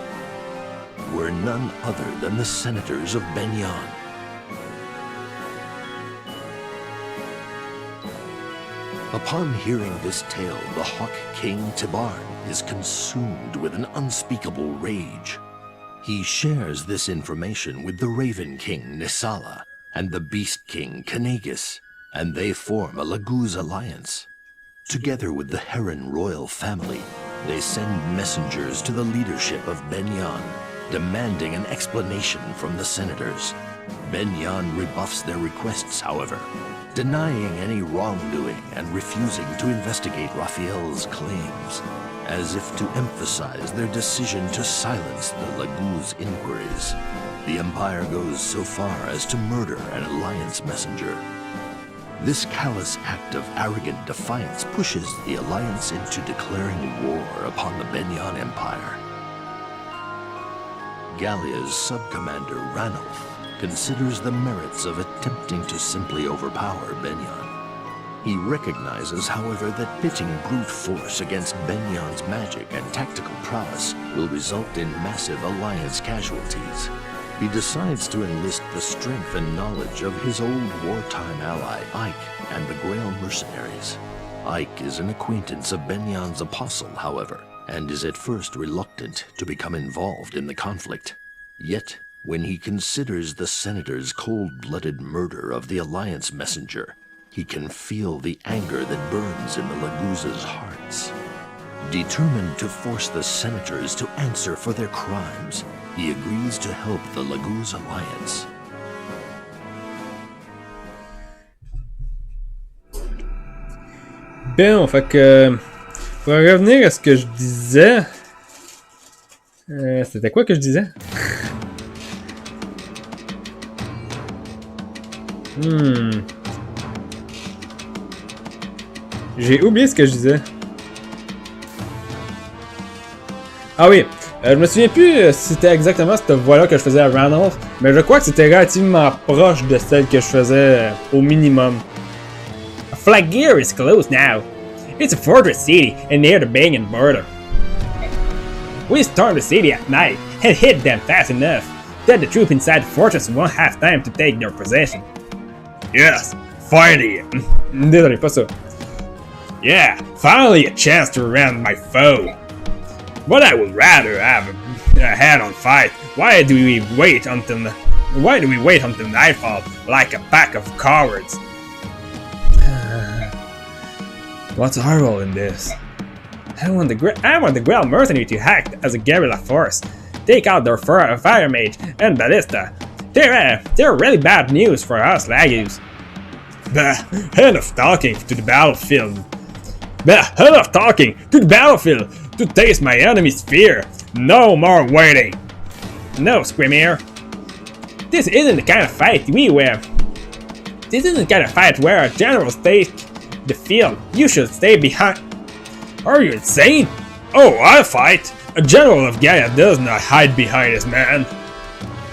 were none other than the senators of Benyon. Upon hearing this tale, the Hawk King Tibarn is consumed with an unspeakable rage. He shares this information with the Raven King Nisala and the Beast King Kanagus, and they form a Lagus alliance. Together with the Heron royal family, they send messengers to the leadership of Benyon, demanding an explanation from the senators. Benyon rebuffs their requests, however, denying any wrongdoing and refusing to investigate Raphael's claims, as if to emphasize their decision to silence the Lagus inquiries. The Empire goes so far as to murder an alliance messenger. This callous act of arrogant defiance pushes the alliance into declaring war upon the Benyon Empire. Gallia's sub-commander Ranulf considers the merits of attempting to simply overpower Benyon. He recognizes, however, that pitting brute force against Benyon's magic and tactical prowess will result in massive alliance casualties. He decides to enlist the strength and knowledge of his old wartime ally, Ike, and the Grail mercenaries. Ike is an acquaintance of Benyon's apostle, however, and is at first reluctant to become involved in the conflict. Yet, when he considers the senator's cold-blooded murder of the alliance messenger, he can feel the anger that burns in the Lagus' hearts. Determined to force the senators to answer for their crimes, he agrees to help the Lagus alliance. Bon, fait que pour revenir à ce que je disais, c'était quoi que je disais? J'ai oublié ce que je disais. Ah oui, je me souviens plus si c'était exactement cette voix-là que je faisais à Ranulf, mais je crois que c'était relativement proche de celle que je faisais au minimum. Flagir is close now. It's a fortress city and near the Banyan border. We storm the city at night and hit them fast enough that the troops inside the fortress won't have time to take their possession. Yes, finally! Désolé, pas ça. Yeah, finally a chance to round my foe. But I would rather have a head-on fight. Why do we wait until nightfall like a pack of cowards? What's our role in this? I want the Grail mercenary to act as a guerrilla force, take out their fire mage and ballista. They're really bad news for us Lagus. Bah, enough talking to the battlefield. To taste my enemy's fear. No more waiting. No, Squimir. This isn't the kind of fight where our generals take the field. You should stay behind. Are you insane? Oh, I'll fight. A general of Gaia does not hide behind his man.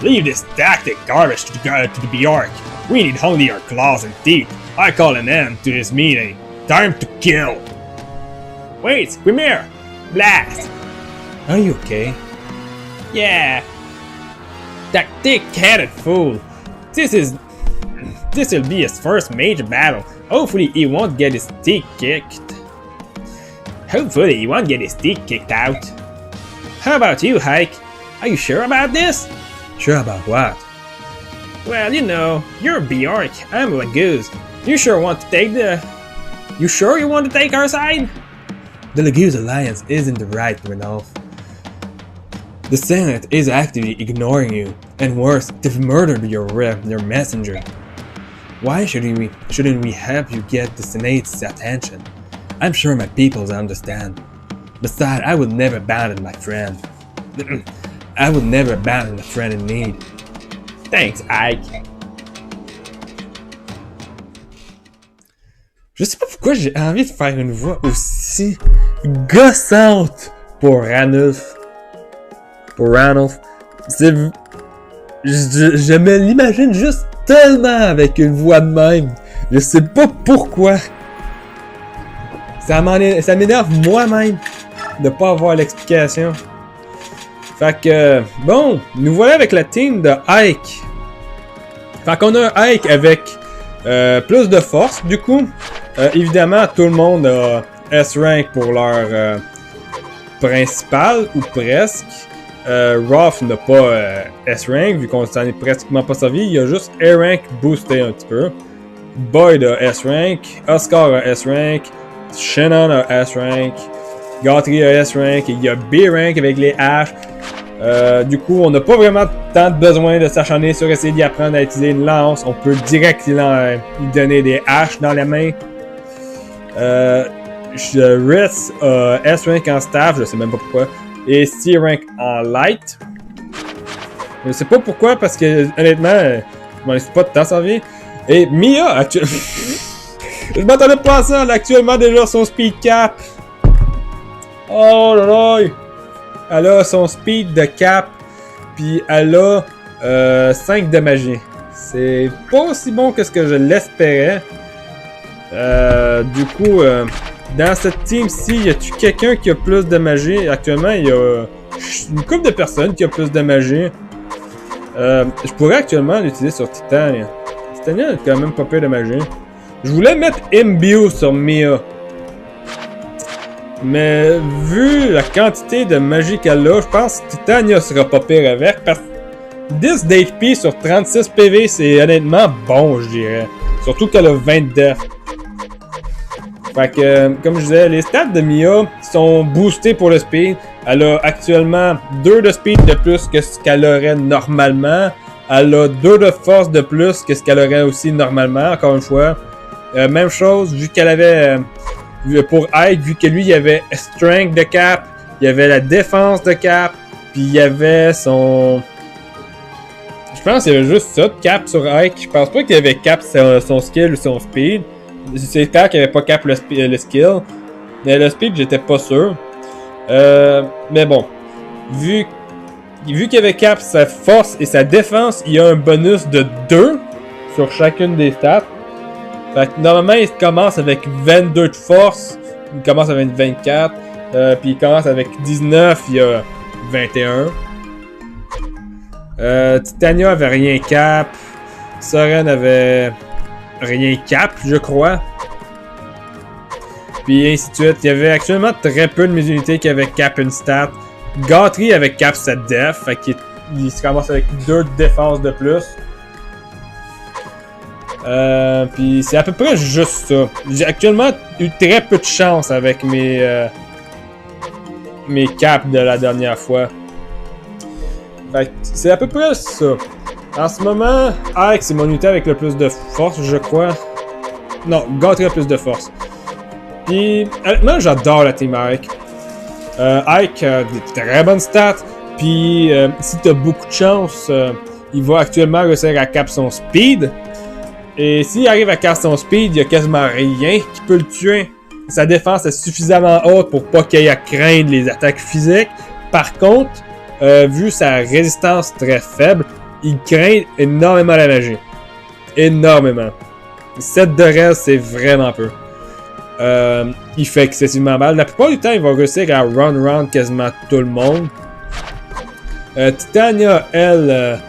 Leave this tactic garbage to the Bjork. We need only our claws and teeth. I call an end to this meeting. Time to kill. Wait, Squimir. Blast. Are you okay? Yeah. That thick-headed fool. This will be his first major battle. Hopefully he won't get his teeth kicked out. How about you, Hike? Are you sure about this? Sure about what? Well, you know, you're Bjork, I'm Laguz. You sure you want to take our side? The Laguz Alliance isn't the right, Renolf. The Senate is actively ignoring you, and worse, they've murdered your messenger. Why shouldn't we help you get the Senate's attention? I'm sure my peoples understand. Besides, I would never abandon my friend. I would never abandon a friend in need. Thanks, Ike. Je sais pas pourquoi j'ai envie de faire une voix aussi gossante pour Ranulf. Je me l'imagine juste tellement avec une voix de même. Je sais pas pourquoi. Ça m'énerve moi-même de pas avoir l'explication. Fait que, bon, nous voilà avec la team de Ike. Fait qu'on a Ike avec plus de force, du coup. Évidemment, tout le monde a S-Rank pour leur principal, ou presque. Roth n'a pas S-Rank, vu qu'on s'en est pratiquement pas servi. Il a juste A-Rank boosté un petit peu. Boyd a S-Rank. Oscar a S-Rank. Shannon a S-Rank. Guthrie a S-Rank. Et il y a B-Rank avec les haches. Du coup, on n'a pas vraiment tant de besoin de s'acharner sur essayer d'y apprendre à utiliser une lance. On peut direct lui donner des haches dans la main. Ritz a S-Rank en staff, je sais même pas pourquoi. Et C-Rank en light. Je sais pas pourquoi, parce que honnêtement, je m'en suis pas de temps servi. Et Mia, actuellement. Je m'attendais pas à ça, elle a actuellement déjà son speed cap. Oh là là! Elle a son speed de cap, puis elle a 5 de magie. C'est pas aussi bon que ce que je l'espérais. Du coup, dans cette team-ci, y a-tu quelqu'un qui a plus de magie? Actuellement, il y a une couple de personnes qui a plus de magie. Je pourrais actuellement l'utiliser sur Titania. Titania a quand même pas peur de magie. Je voulais mettre Imbue sur Mia. Mais vu la quantité de magie qu'elle a, je pense que Titania sera pas pire avec. Parce que 10 d'HP sur 36 PV, c'est honnêtement bon, je dirais. Surtout qu'elle a 20 de def. Fait que, comme je disais, les stats de Mia sont boostés pour le speed. Elle a actuellement 2 de speed de plus que ce qu'elle aurait normalement. Elle a 2 de force de plus que ce qu'elle aurait aussi normalement, encore une fois. Même chose, vu qu'elle avait... pour Ike, vu que lui, il y avait Strength de cap, il y avait la défense de cap, puis il y avait son... Je pense qu'il y avait juste ça de cap sur Ike. Je pense pas qu'il y avait cap son skill ou son speed. C'est clair qu'il n'y avait pas cap le skill. Mais le speed, j'étais pas sûr. Mais bon. Vu qu'il y avait cap sa force et sa défense, il y a un bonus de 2 sur chacune des stats. Fait que normalement, il commence avec 22 de force. Il commence avec 24. Puis il commence avec 19, il y a 21. Titania avait rien cap. Soren avait rien cap, je crois. puis ainsi de suite. Il y avait actuellement très peu de mes unités qui avaient cap une stat. Gâterie avec cap 7 def, fait qu'il se commence avec 2 défenses de plus. Puis c'est à peu près juste ça. J'ai actuellement eu très peu de chance avec mes caps de la dernière fois. Fait que c'est à peu près ça. En ce moment, Ike c'est mon unité avec le plus de force, je crois. Non, Gâterie a plus de force. Puis honnêtement, j'adore la team Ike. Ike a des très bonnes stats. Puis si t'as beaucoup de chance, il va actuellement réussir à cap son speed. Et s'il arrive à cap son speed, il y a quasiment rien qui peut le tuer. Sa défense est suffisamment haute pour pas qu'il ait à craindre les attaques physiques. Par contre, vu sa résistance très faible, il craint énormément la magie. Énormément. 7 de reste, c'est vraiment peu. Il fait excessivement mal. La plupart du temps, il va réussir à run round quasiment tout le monde. Titania, elle,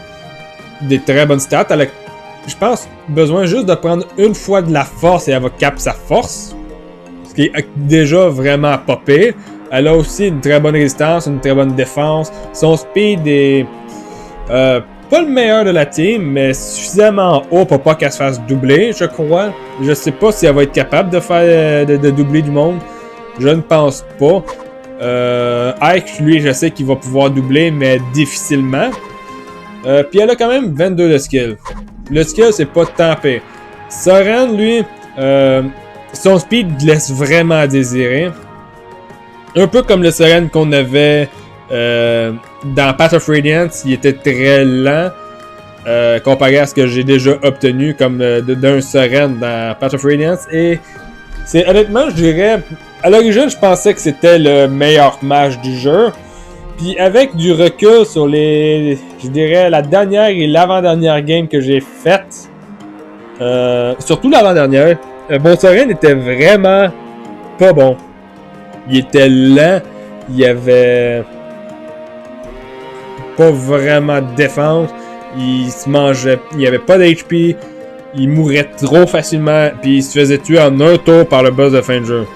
des très bonnes stats. Elle a, je pense, besoin juste de prendre une fois de la force et elle va cap sa force. Ce qui est déjà vraiment pas pire. Elle a aussi une très bonne résistance, une très bonne défense. Son speed est pas le meilleur de la team, mais suffisamment haut pour pas qu'elle se fasse doubler, je crois. Je sais pas si elle va être capable de faire de doubler du monde. Je ne pense pas. Ike, lui, je sais qu'il va pouvoir doubler, mais difficilement. Puis elle a quand même 22 de skill. Le skill, c'est pas tant pire. Soren, lui, son speed laisse vraiment à désirer. Un peu comme le Soren qu'on avait dans Path of Radiance, il était très lent comparé à ce que j'ai déjà obtenu comme d'un Soren dans Path of Radiance. Et c'est honnêtement, je dirais, à l'origine, je pensais que c'était le meilleur match du jeu. Puis avec du recul sur les, je dirais, la dernière et l'avant-dernière game que j'ai faite, surtout l'avant-dernière, mon Soren était vraiment pas bon. Il était lent, il y avait pas vraiment de défense, il se mangeait, il y avait pas d'HP, il mourait trop facilement, puis il se faisait tuer en un tour par le boss de fin de jeu.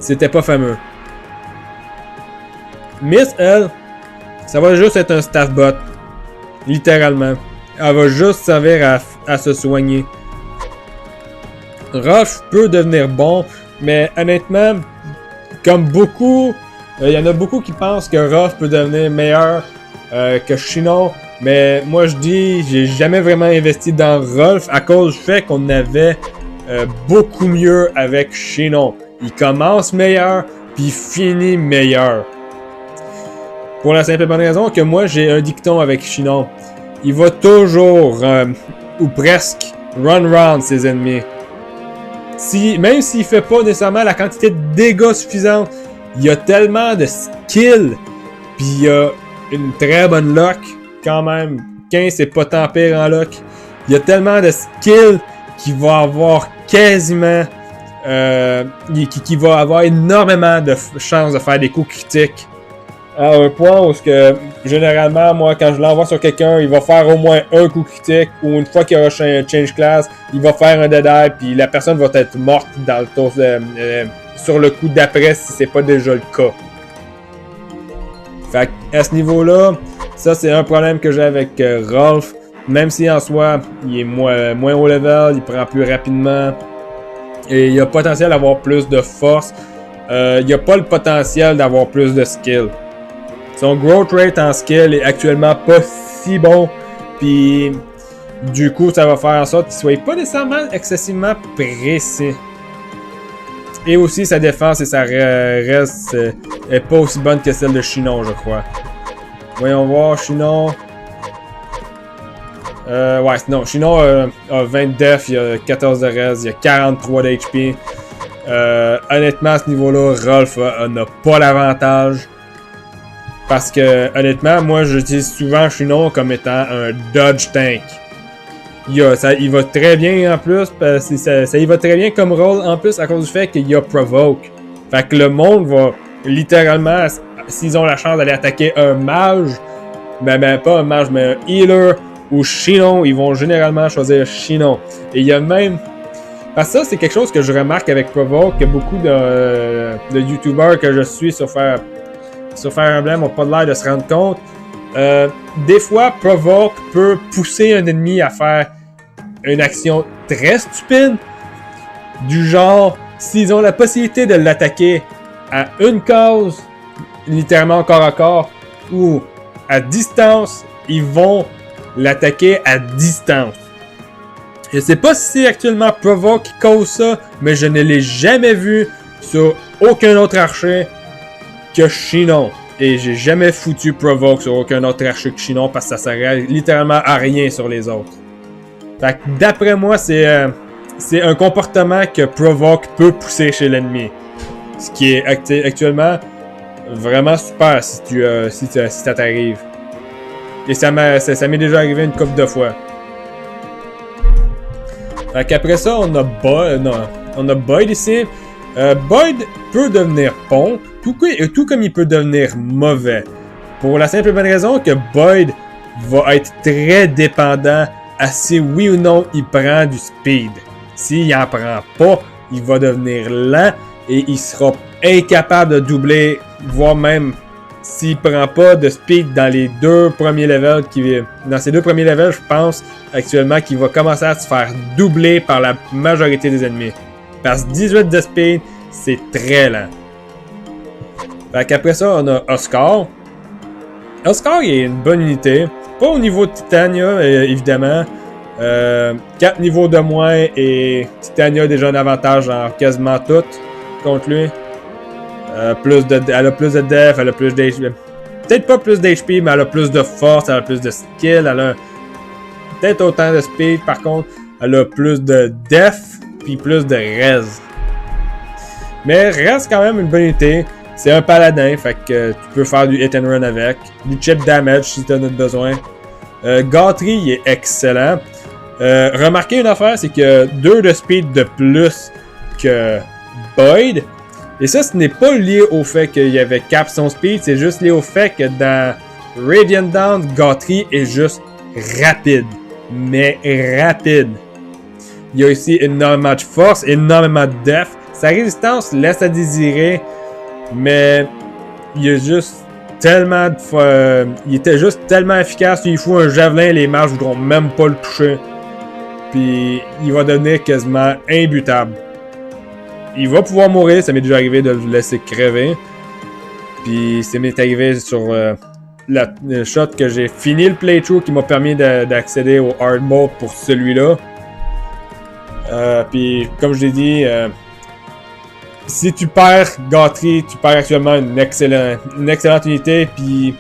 C'était pas fameux. Miss, elle, ça va juste être un staff bot. Littéralement. Elle va juste servir à se soigner. Ruff peut devenir bon, mais honnêtement, comme beaucoup, il y en a beaucoup qui pensent que Ruff peut devenir meilleur que Shinon, mais moi je dis, j'ai jamais vraiment investi dans Ruff à cause du fait qu'on avait beaucoup mieux avec Shinon. Il commence meilleur, puis il finit meilleur. Pour la simple et bonne raison que moi j'ai un dicton avec Shinon. Il va toujours, ou presque, run round ses ennemis. Même s'il fait pas nécessairement la quantité de dégâts suffisante, il y a tellement de skills, puis il y a une très bonne luck quand même. 15 c'est pas tant pire en luck. Il y a tellement de skills qu'il va avoir quasiment, qui va avoir énormément de chances de faire des coups critiques. À un point où généralement, moi, quand je l'envoie sur quelqu'un, il va faire au moins un coup critique, ou une fois qu'il aura change class, il va faire un dead eye, puis la personne va être morte dans le tour sur le coup d'après si c'est pas déjà le cas. Fait à ce niveau-là, ça c'est un problème que j'ai avec Rolf. Même si en soi, il est moins haut level, il prend plus rapidement, et il a potentiel d'avoir plus de force, il a pas le potentiel d'avoir plus de skill. Son growth rate en skill est actuellement pas si bon, puis du coup ça va faire en sorte qu'il soit pas nécessairement excessivement précis. Et aussi sa défense et sa reste est pas aussi bonne que celle de Shinon, je crois. Voyons voir, Shinon. Ouais, non, Shinon a 20 def, il a 14 de res, il a 43 d'HP. Honnêtement, à ce niveau-là, Rolf n'a pas l'avantage. Parce que, honnêtement, moi, j'utilise souvent Shinon comme étant un dodge tank. Il va très bien en plus, parce que ça y va très bien comme rôle en plus à cause du fait qu'il y a provoke. Fait que le monde va littéralement, s'ils ont la chance d'aller attaquer un mage, ben pas un mage, mais un healer ou Shinon, ils vont généralement choisir Shinon. Et il y a même Parce que ça, c'est quelque chose que je remarque avec Provoke, que beaucoup de YouTubers que je suis sur Fire Emblem n'ont pas l'air de se rendre compte. Des fois, Provoke peut pousser un ennemi à faire une action très stupide, du genre, s'ils ont la possibilité de l'attaquer à une case, littéralement corps à corps, ou à distance, ils vont l'attaquer à distance. Je sais pas si c'est actuellement Provoke qui cause ça, mais je ne l'ai jamais vu sur aucun autre archer que Shinon. Et j'ai jamais foutu Provoke sur aucun autre archer que Shinon parce que ça servait littéralement à rien sur les autres. Fait que d'après moi, c'est un comportement que Provoke peut pousser chez l'ennemi. Ce qui est actuellement vraiment super si ça t'arrive. Et ça m'est déjà arrivé une couple de fois. Fait qu'après ça, on a Boyd ici. Boyd peut devenir bon, tout comme il peut devenir mauvais. Pour la simple et bonne raison que Boyd va être très dépendant à si oui ou non il prend du speed. S'il en prend pas, il va devenir lent et il sera incapable de doubler, voire même s'il prend pas de speed dans les deux premiers levels, dans ces deux premiers levels, je pense actuellement qu'il va commencer à se faire doubler par la majorité des ennemis. Parce que 18 de speed, c'est très lent. Fait qu'après ça, on a Oscar. Oscar, il est une bonne unité. Pas au niveau de Titania, évidemment. 4 niveaux de moins et Titania a déjà un avantage en quasiment tout contre lui. Elle a plus de def, elle a plus d'HP. Peut-être pas plus d'HP, mais elle a plus de force, elle a plus de skill, elle a peut-être autant de speed. Par contre, elle a plus de def, puis plus de res. Mais reste quand même une bonne unité. C'est un paladin, fait que tu peux faire du hit and run avec. Du chip damage si tu en as besoin. Gautry, il est excellent. Remarquez une affaire, c'est que 2 de speed de plus que Boyd. Et ça, ce n'est pas lié au fait qu'il y avait cap son speed, c'est juste lié au fait que dans Radiant Down, Gautry est juste rapide. Mais rapide. Il y a aussi énormément de force, énormément de def. Sa résistance laisse à désirer, mais il est juste tellement il était juste tellement efficace qu'il faut un javelin, les mages ne voudront même pas le toucher. Puis il va devenir quasiment imbutable. Il va pouvoir mourir, ça m'est déjà arrivé de le laisser crever. Puis ça m'est arrivé sur le shot que j'ai fini le playthrough qui m'a permis d'accéder au hard mode pour celui-là. Puis comme je l'ai dit, si tu perds Gautry, tu perds actuellement une excellente unité. Puis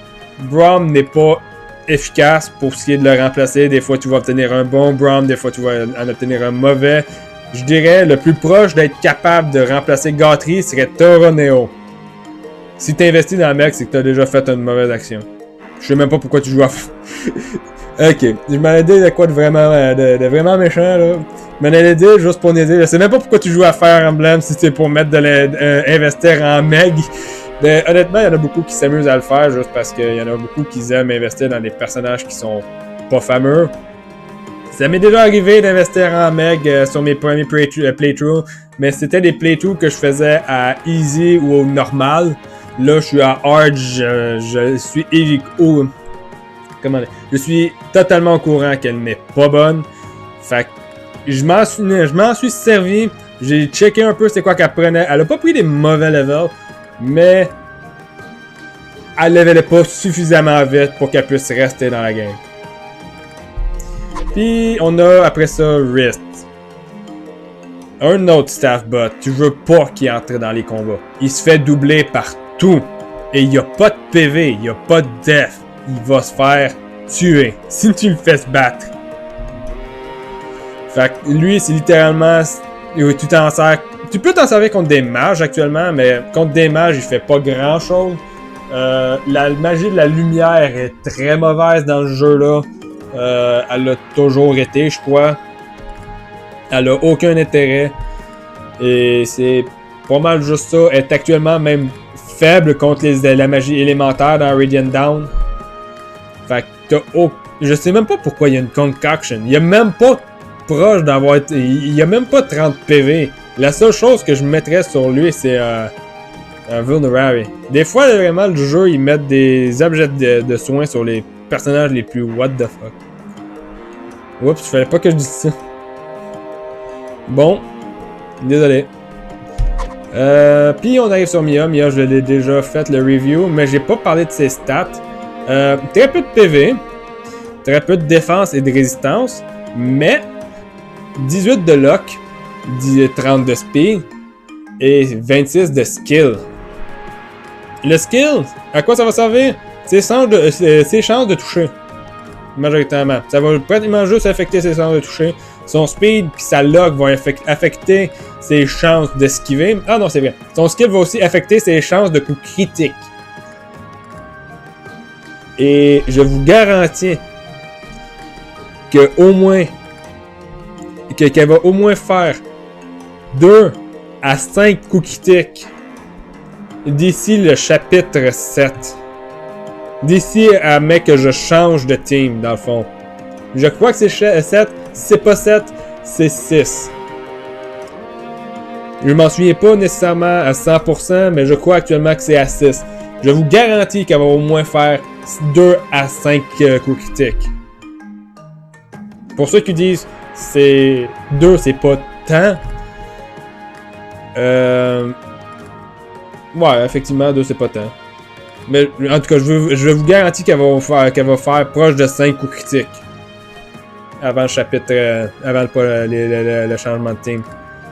Braum n'est pas efficace pour ce qui est de le remplacer. Des fois tu vas obtenir un bon Braum, des fois tu vas en obtenir un mauvais. Je dirais le plus proche d'être capable de remplacer Gautry serait Toroneo. Si tu investis dans le mec, c'est que tu as déjà fait une mauvaise action. Je sais même pas pourquoi tu joues à... Ok, je m'en ai dit de quoi de vraiment méchant là. Je m'en ai dit juste pour niaiser. Je sais même pas pourquoi tu joues à Fire Emblem si c'est pour mettre investir en meg. Mais honnêtement, il y en a beaucoup qui s'amusent à le faire juste parce qu'il y en a beaucoup qui aiment investir dans des personnages qui sont pas fameux. Ça m'est déjà arrivé d'investir en meg sur mes premiers playthroughs, mais c'était des playthroughs que je faisais à easy ou au normal. Là, je suis à hard, je suis totalement au courant qu'elle n'est pas bonne. Fait que je m'en suis servi. J'ai checké un peu c'est quoi qu'elle prenait. Elle a pas pris des mauvais levels, mais elle levelait pas suffisamment vite pour qu'elle puisse rester dans la game. Puis on a après ça Wrist. Un autre staff bot, tu veux pas qu'il entre dans les combats. Il se fait doubler partout. Et il y a pas de PV, il y a pas de def. Il va se faire tuer si tu le fais se battre. Fait que lui, c'est littéralement... Tu peux t'en servir contre des mages actuellement, mais contre des mages, il fait pas grand chose. La magie de la lumière est très mauvaise dans le jeu là. Elle a toujours été, je crois. Elle a aucun intérêt. Et c'est pas mal juste ça. Elle est actuellement même faible contre la magie élémentaire dans Radiant Down. Fait que je sais même pas pourquoi il y a une concoction. Il y a même pas proche d'avoir été... Il y a même pas 30 PV. La seule chose que je mettrais sur lui, c'est un Vulnerary. Des fois, vraiment, le jeu, ils mettent des objets de soins sur les personnages les plus what the fuck. Oups, il fallait pas que je dise ça. Bon. Désolé. Puis on arrive sur Mia. Mia, je l'ai déjà fait le review, mais j'ai pas parlé de ses stats. Très peu de PV. Très peu de défense et de résistance. Mais 18 de lock, 30 de speed et 26 de skill. Le skill, à quoi ça va servir? Ses chances de toucher. Majoritairement. Ça va pratiquement juste affecter ses chances de toucher. Son speed puis sa lock vont affecter ses chances d'esquiver. Ah non, c'est vrai. Son skill va aussi affecter ses chances de coups critiques. Et je vous garantis que au moins qu'elle va au moins faire 2 à 5 coups critiques d'ici le chapitre 7. D'ici à mec que je change de team dans le fond. Je crois que c'est 7. Si c'est pas 7, c'est 6. Je m'en souviens pas nécessairement à 100%, mais je crois actuellement que c'est à 6. Je vous garantis qu'elle va au moins faire 2 à 5 coups critiques. Pour ceux qui disent c'est 2, c'est pas tant. Ouais, effectivement, 2 c'est pas tant. Mais en tout cas, je vous garantis qu'elle va faire proche de 5 coups critiques. Avant le chapitre, avant le changement de team.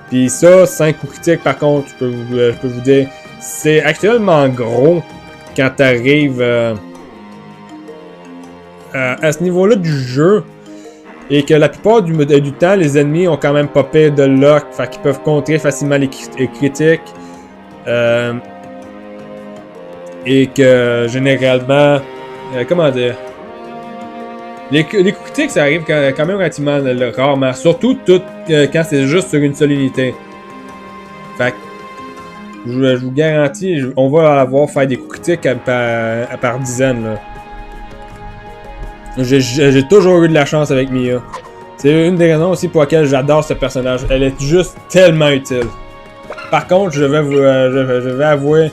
Puis ça, 5 coups critiques par contre, je peux vous dire, c'est actuellement gros quand t'arrives à ce niveau-là du jeu. Et que la plupart du temps, les ennemis ont quand même popé de lock, fait qu'ils peuvent contrer facilement les critiques. Et que généralement, comment dire, les coups critiques ça arrive quand même relativement rarement, surtout quand c'est juste sur une seule unité. Fait que je vous garantis, on va avoir faire des coups critiques par dizaines là. J'ai toujours eu de la chance avec Mia. C'est une des raisons aussi pour lesquelles j'adore ce personnage. Elle est juste tellement utile. Par contre, je vais avouer,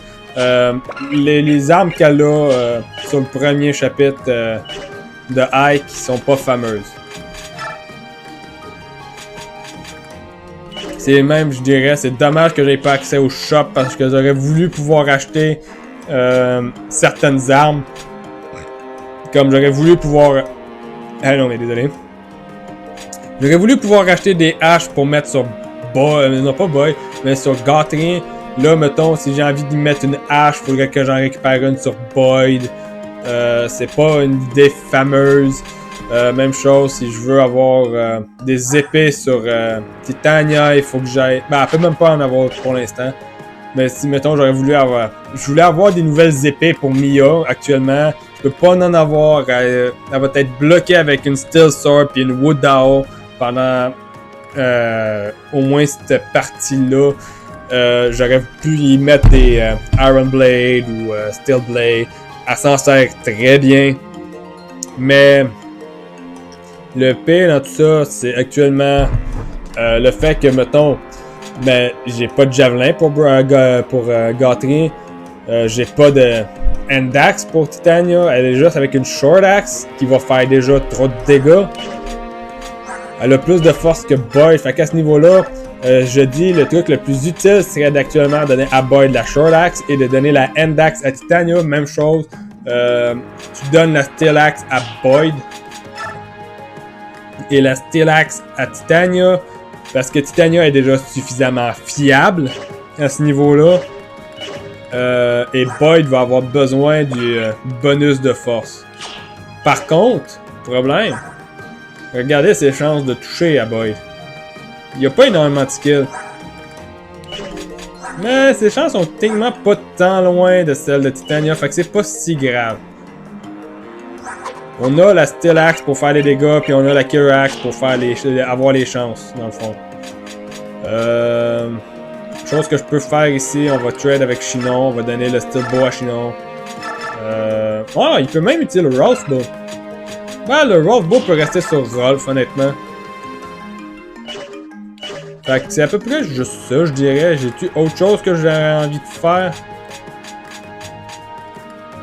les armes qu'elle a sur le premier chapitre de Ike qui sont pas fameuses. C'est même, je dirais, c'est dommage que j'aie pas accès au shop parce que j'aurais voulu pouvoir acheter certaines armes. Comme j'aurais voulu pouvoir... Ah non, mais désolé. J'aurais voulu pouvoir acheter des haches pour mettre sur Boy... non, pas Boy, mais sur Gauthier. Là, mettons, si j'ai envie d'y mettre une hache, il faudrait que j'en récupère une sur Boyd. C'est pas une idée fameuse. Même chose, si je veux avoir des épées sur Titania, il faut que j'aille... Ben, elle peut même pas en avoir pour l'instant. Mais si, mettons, j'aurais voulu avoir... Je voulais avoir des nouvelles épées pour Mia, actuellement. Je peux pas en avoir. Elle va être bloquée avec une Steel Sword puis une Wood Dao pendant au moins cette partie-là. J'aurais pu y mettre des Iron Blade ou Steel Blade. Elle s'en sert très bien. Mais le pire dans tout ça, c'est actuellement le fait que, mettons, ben, j'ai pas de javelin pour Gauthier. J'ai pas de Hand Axe pour Titania. Elle est juste avec une Short Axe qui va faire déjà trop de dégâts. Elle a plus de force que Boyd. Fait qu'à ce niveau-là, je dis le truc le plus utile serait d'actuellement donner à Boyd la Short Axe et de donner la Hand Axe à Titania. Même chose. Tu donnes la Steel Axe à Boyd et la Steel Axe à Titania parce que Titania est déjà suffisamment fiable à ce niveau-là. Et Boyd va avoir besoin du bonus de force. Par contre, problème, regardez ses chances de toucher à Boyd. Il n'y a pas énormément de skill. Mais ses chances sont techniquement pas tant loin de celles de Titania, fait que c'est pas si grave. On a la Steel Axe pour faire les dégâts, puis on a la Killer Axe pour faire avoir les chances, dans le fond. Chose que je peux faire ici, on va trade avec Chinon, on va donner le Steel Bow à Chinon. Il peut même utiliser le Rolf Bow. Ben, le Rolf Bow peut rester sur Rolf, honnêtement. Fait que c'est à peu près juste ça, je dirais. J'ai-tu autre chose que j'aurais envie de faire?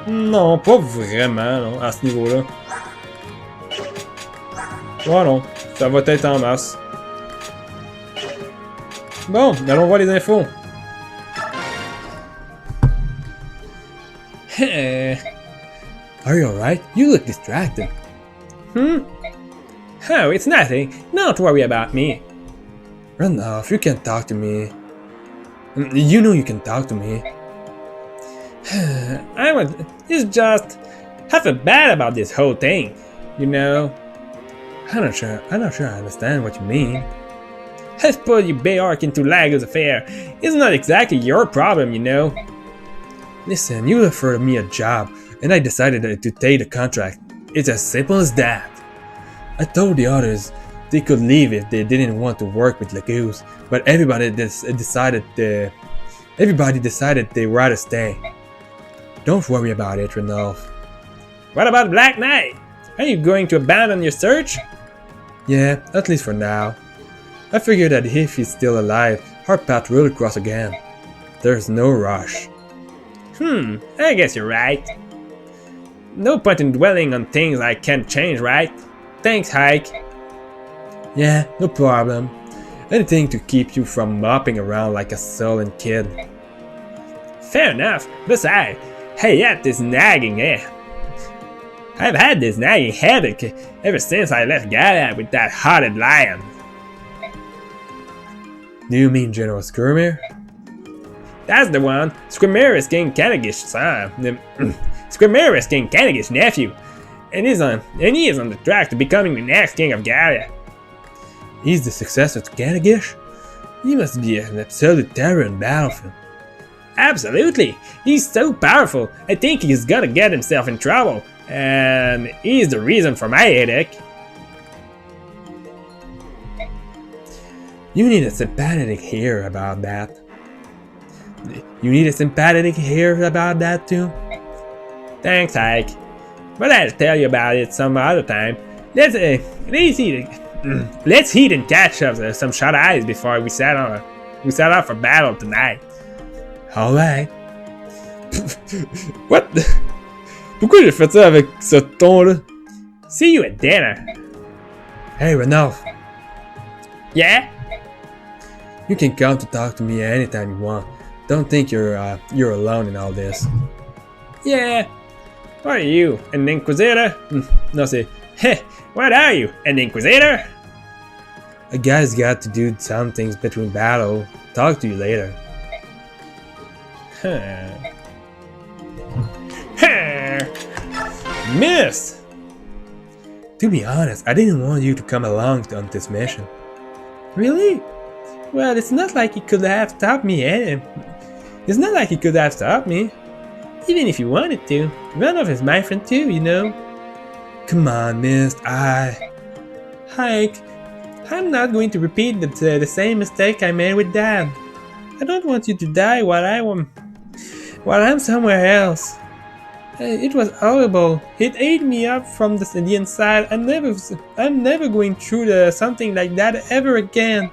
Non, pas vraiment, non, à ce niveau-là. Ouais, non, ça va être en masse. Bon, allons voir les infos. Are you alright? You look distracted. Oh, it's nothing. Don't worry about me. Run off, you can talk to me. You know you can talk to me. It's just... I feel bad about this whole thing, you know? I'm not sure I understand what you mean. Has put you Bayark into Lagos affair. It's not exactly your problem, you know? Listen, you offered me a job, and I decided to take the contract. It's as simple as that. I told the others they could leave if they didn't want to work with Lagos, but everybody decided they'd rather stay. Don't worry about it, Ranulph. What about Black Knight? Are you going to abandon your search? Yeah, at least for now. I figure that if he's still alive, our path will cross again. There's no rush. I guess you're right. No point in dwelling on things I can't change, right? Thanks, Hike. Yeah, no problem. Anything to keep you from mopping around like a sullen kid. Fair enough. Besides, I had this nagging, I've had this nagging headache ever since I left Galia with that hearted lion. Do you mean General Skirmir? That's the one. Skirmir is King Kanagish's son. Skirmir is King Kanagish's nephew. And he is on the track to becoming the next king of Galia. He's the successor to Kanagish? He must be an absolute terror in battlefield. Absolutely! He's so powerful, I think he's gonna get himself in trouble. And he's the reason for my headache. You need a sympathetic ear about that. You need a sympathetic ear about that too? Thanks, Ike. But I'll tell you about it some other time. Let's eat and catch up some shut eyes before we set off for battle tonight. Alright. What the... Pourquoi j'ai fait ça avec ce ton-là? See you at dinner. Hey, Ranulph. Yeah? You can come to talk to me anytime you want. Don't think you're alone in all this. Yeah. What are you, an Inquisitor? No, say, heh, what are you, an Inquisitor? A guy's got to do some things between battle. Talk to you later. Miss! To be honest, I didn't want you to come along on this mission. Really? Well, it's not like he could have stopped me, It's not like he could have stopped me. Even if he wanted to. Ranulph is my friend too, you know. Come on, Mist, Hike, I'm not going to repeat the same mistake I made with Dad. I don't want you to die while I'm somewhere else. It was horrible. It ate me up from the inside. I'm never going through something like that ever again.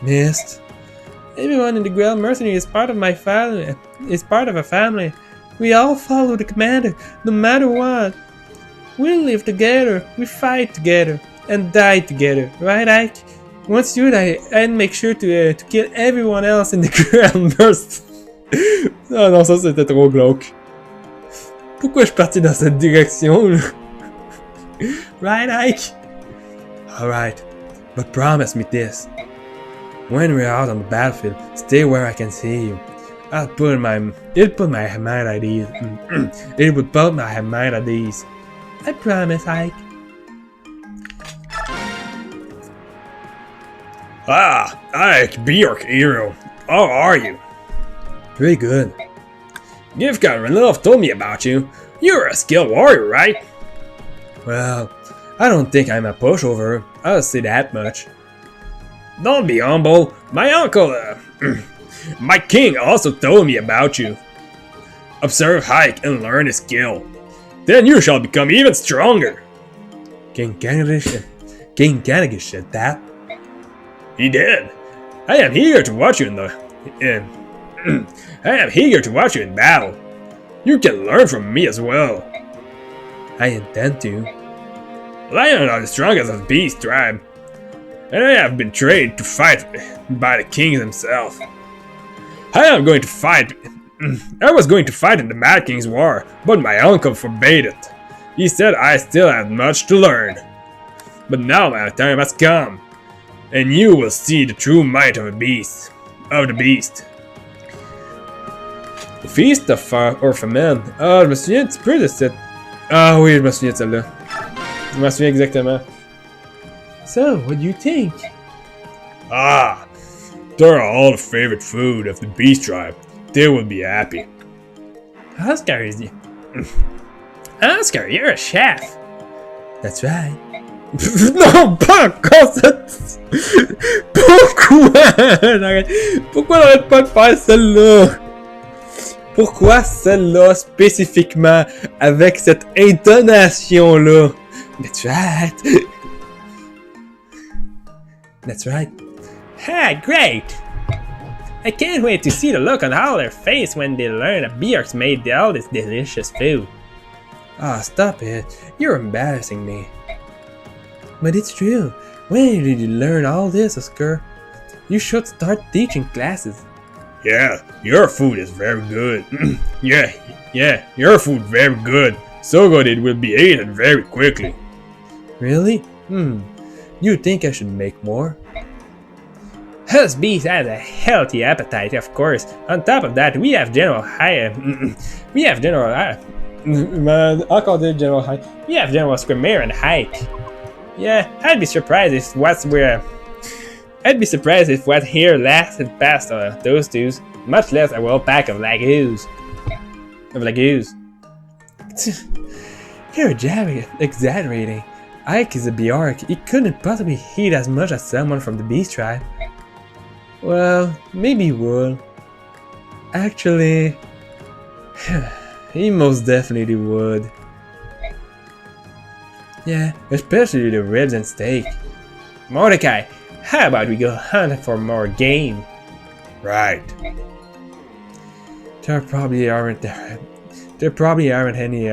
Mist. Everyone in the Grail Mercenary is part of my family. Is part of a family. We all follow the commander, no matter what. We live together, we fight together, and die together, right, Ike? Once you die, I'd make sure to kill everyone else in the Grail Mercenary. Ah non, ça c'était trop glauque. Pourquoi je suis parti dans cette direction, là? Right, Ike? Alright, but promise me this. When we're out on the battlefield, stay where I can see you. It'll put my mind at ease. It would put my mind at ease. I promise, Ike. Ah, Ike, Bjork hero. How are you? Pretty good. Gifka Ranulph told me about you. You're a skilled warrior, right? Well, I don't think I'm a pushover. I'll say that much. Don't be humble. My uncle, my king also told me about you. Observe Hike and learn his skill. Then you shall become even stronger. King Kanagish said that? He did. I am eager to watch you I am eager to watch you in battle. You can learn from me as well. I intend to. Lions are the strongest of the beast tribe, and I have been trained to fight by the king himself. I am going to fight. I was going to fight in the Mad King's War, but my uncle forbade it. He said I still have much to learn. But now my time has come, and you will see the true might of the beast. Feast of Orphamen. Ah, je me souviens un petit peu de cette... Ah oui, je me souviens de celle-là. Je me souviens exactement. So, what do you think? Ah, they're all the favorite food of the beast tribe. They will be happy. Oscar, Oscar, you're a chef. That's right. Non, pas encore cette... Pourquoi on n'arrête pas de faire celle-là? Pourquoi celle-là spécifiquement avec cette intonation-là? That's right. That's right. Ah, great! I can't wait to see the look on all their face when they learn that Bjork's made all this delicious food. Ah, stop it. You're embarrassing me. But it's true. When did you learn all this, Oscar? You should start teaching classes. Yeah, your food is very good. yeah, your food very good. So good it will be eaten very quickly. Really? You think I should make more? Us beast has a healthy appetite, of course. On top of that, we have General High. We have General Squamare and Hike. Yeah, I'd be surprised if what here lasted past those two, much less a whole pack of Lagoos. You're exaggerating. Ike is a Bjork. He couldn't possibly eat as much as someone from the Beast tribe. Well, maybe he would. Actually, he most definitely would. Yeah, especially the ribs and steak. Mordecai, how about we go hunt for more game? Right. There probably aren't any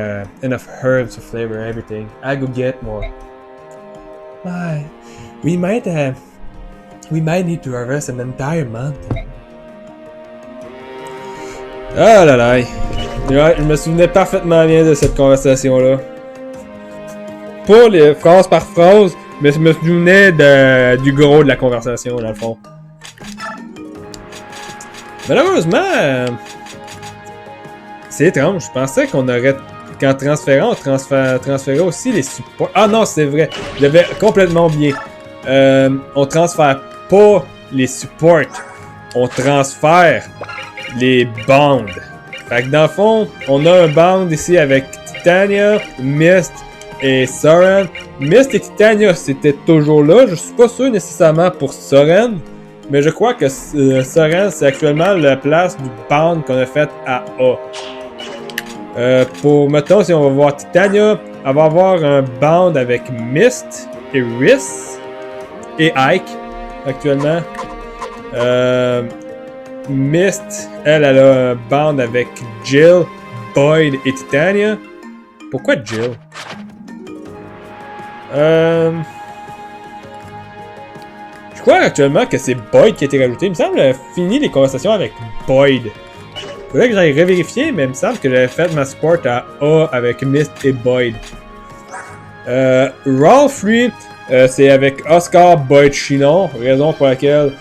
enough herbs to flavor everything. I go get more. My, we might need to harvest an entire mountain. Ah là là. Ouais, je me souvenais parfaitement bien de cette conversation-là. Pas les phrase par phrase, mais je me souvenais du gros de la conversation, dans le fond. Malheureusement, c'est étrange. Je pensais qu'on aurait... Qu'en transférant, on transférait aussi les supports. Ah non, c'est vrai. J'avais complètement oublié. On transfère pas les supports. On transfère les bandes. Fait que dans le fond, on a un band ici avec Titania, Mist et Soren. Mist et Titania, c'était toujours là. Je suis pas sûr nécessairement pour Soren. Mais je crois que Soren, c'est actuellement la place du band qu'on a fait à A. Mettons, si on va voir Titania, elle va avoir un band avec Mist et Rhys et Ike, actuellement. Mist, elle a un band avec Jill, Boyd et Titania. Pourquoi Jill? Je crois actuellement que c'est Boyd qui a été rajouté. Il me semble que j'avais fini les conversations avec Boyd. Faudrait que j'aille revérifier, mais il me semble que j'avais fait ma support à A avec Mist et Boyd. Rolf, lui, c'est avec Oscar, Boyd, Chinon, raison pour laquelle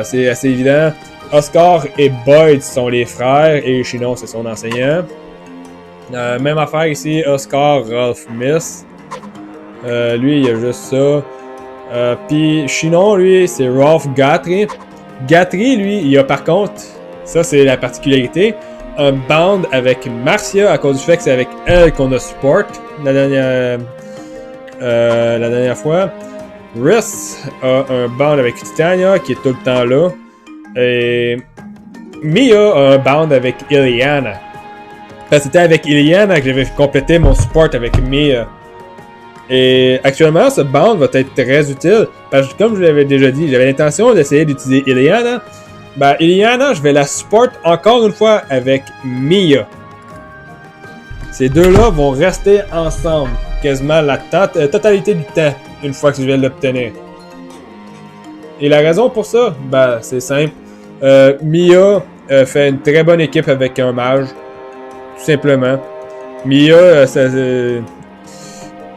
c'est assez évident. Oscar et Boyd sont les frères et Chinon c'est son enseignant. Même affaire ici, Oscar, Rolf, Mist. Lui, il y a juste ça. Puis Chinon, lui, c'est Rolf Guthrie. Guthrie, lui, il y a par contre... Ça, c'est la particularité. Un band avec Marcia, à cause du fait que c'est avec elle qu'on a support la dernière fois. Rhys a un band avec Titania, qui est tout le temps là. Et Mia a un band avec Ileana. Parce que c'était avec Ileana que j'avais complété mon support avec Mia. Et actuellement, ce bound va être très utile, parce que comme je l'avais déjà dit, j'avais l'intention d'essayer d'utiliser Ileana. Ben, Ileana, je vais la support encore une fois avec Mia. Ces deux-là vont rester ensemble quasiment la totalité du temps, une fois que je vais l'obtenir. Et la raison pour ça, ben, c'est simple. Mia fait une très bonne équipe avec un mage, tout simplement. Mia,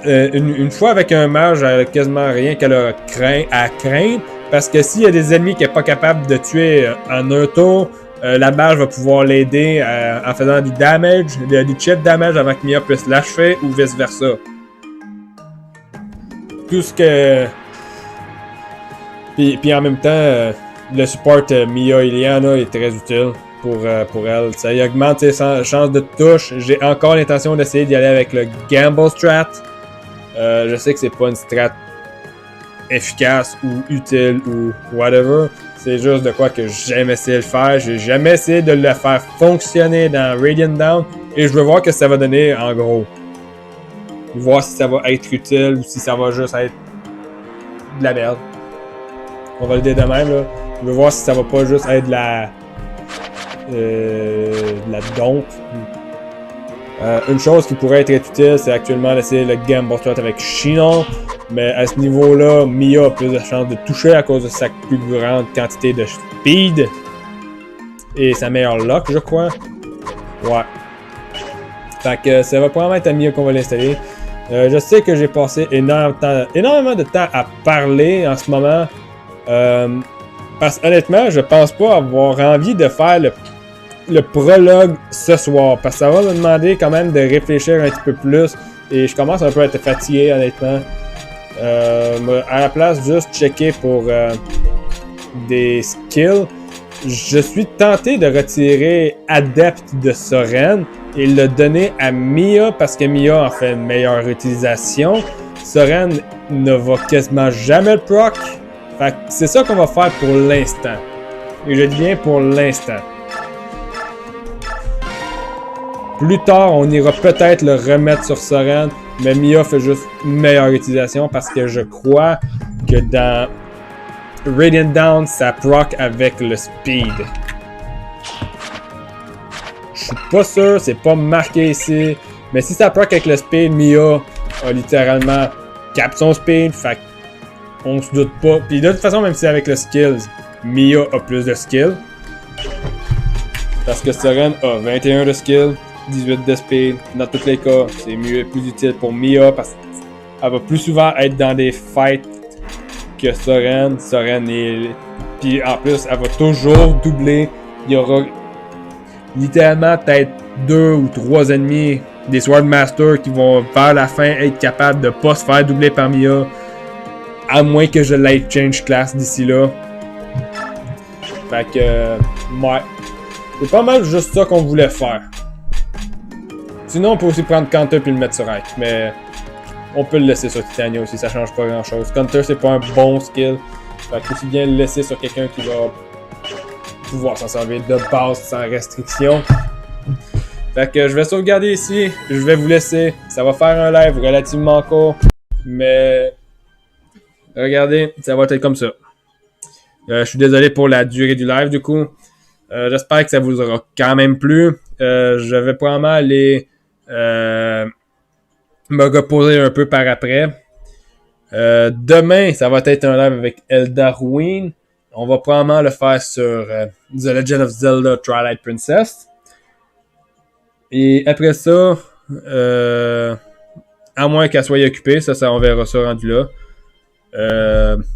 une fois avec un mage, elle a quasiment rien qu'elle a à craindre. Parce que s'il y a des ennemis qui n'est pas capable de tuer en un tour, la mage va pouvoir l'aider en faisant du damage, du chip damage avant que Mia puisse l'achever ou vice versa. Tout ce que. Puis en même temps, le support Mia Ileana est très utile pour elle. Ça y augmente ses chances de touche. J'ai encore l'intention d'essayer d'y aller avec le Gamble Strat. Je sais que c'est pas une strat efficace ou utile ou whatever. C'est juste de quoi que j'aime essayer de le faire. J'ai jamais essayé de le faire fonctionner dans Radiant Down et je veux voir ce que ça va donner en gros. Voir si ça va être utile ou si ça va juste être de la merde. On va le dire de même là. Je veux voir si ça va pas juste être de la dompe. Une chose qui pourrait être utile, c'est actuellement d'essayer le Gamble Strat avec Shinon. Mais à ce niveau-là, Mia a plus de chances de toucher à cause de sa plus grande quantité de speed. Et sa meilleure luck, je crois. Ouais. Fait que ça va probablement être à Mia qu'on va l'installer. Je sais que j'ai passé énormément de temps à parler en ce moment. Parce que honnêtement, je pense pas avoir envie de faire le prologue ce soir. Parce que ça va me demander quand même de réfléchir un petit peu plus. Et je commence un peu à être fatigué, honnêtement. À la place, juste checker pour des skills. Je suis tenté de retirer Adepte de Soren et le donner à Mia parce que Mia en fait une meilleure utilisation. Soren ne va quasiment jamais le proc. Fait que c'est ça qu'on va faire pour l'instant. Et je dis bien pour l'instant. Plus tard, on ira peut-être le remettre sur Soren, mais Mia fait juste une meilleure utilisation parce que je crois que dans Radiant Down, ça proc avec le speed. Je suis pas sûr, c'est pas marqué ici, mais si ça proc avec le speed, Mia a littéralement cap son speed, fait on se doute pas. Puis de toute façon, même si c'est avec le skills, Mia a plus de skill. Parce que Soren a 21 de skill. 18 de speed, dans tous les cas, c'est mieux, plus utile pour Mia parce qu'elle va plus souvent être dans des fights que Soren. Soren est. Puis en plus, elle va toujours doubler. Il y aura littéralement peut-être 2 ou 3 ennemis des Swordmasters qui vont vers la fin être capables de pas se faire doubler par Mia. À moins que je l'aille change class d'ici là. Fait que. Ouais. C'est pas mal juste ça qu'on voulait faire. Sinon, on peut aussi prendre Counter puis le mettre sur Ike, mais on peut le laisser sur Titania aussi, ça change pas grand chose. Counter, c'est pas un bon skill, fait que aussi bien le laisser sur quelqu'un qui va pouvoir s'en servir de base sans restriction. Fait que je vais sauvegarder ici, je vais vous laisser. Ça va faire un live relativement court, mais regardez, ça va être comme ça. Je suis désolé pour la durée du live du coup. J'espère que ça vous aura quand même plu. Je vais probablement aller me reposer un peu par après. Demain, ça va être un live avec Eldarwin. On va probablement le faire sur The Legend of Zelda Twilight Princess. Et après ça, à moins qu'elle soit occupée, ça on verra ça rendu là.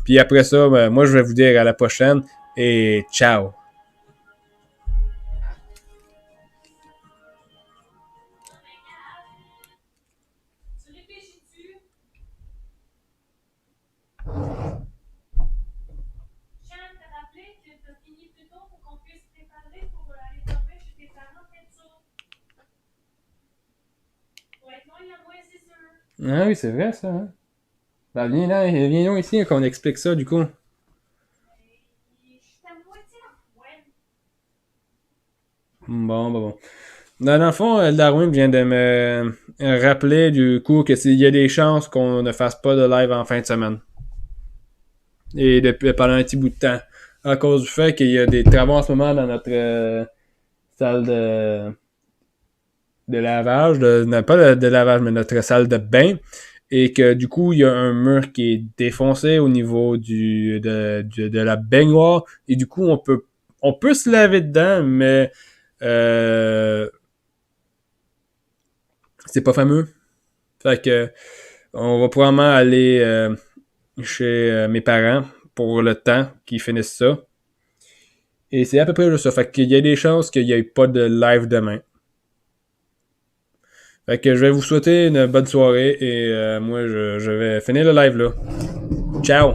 Puis après ça, moi je vais vous dire à la prochaine et ciao! Ah oui, c'est vrai ça. Hein? Ben, viens là, viens donc ici qu'on explique ça du coup. Bon. Dans le fond, Darwin vient de me rappeler du coup que il y a des chances qu'on ne fasse pas de live en fin de semaine. Et depuis pendant un petit bout de temps. À cause du fait qu'il y a des travaux en ce moment dans notre salle de lavage, non pas de lavage, mais notre salle de bain. Et que du coup, il y a un mur qui est défoncé au niveau de la baignoire. Et du coup, on peut se laver dedans, mais c'est pas fameux. Fait que on va probablement aller chez mes parents pour le temps qu'ils finissent ça. Et c'est à peu près juste ça. Fait qu'il y a des chances qu'il n'y ait pas de live demain. Fait que je vais vous souhaiter une bonne soirée et moi je vais finir le live là. Ciao!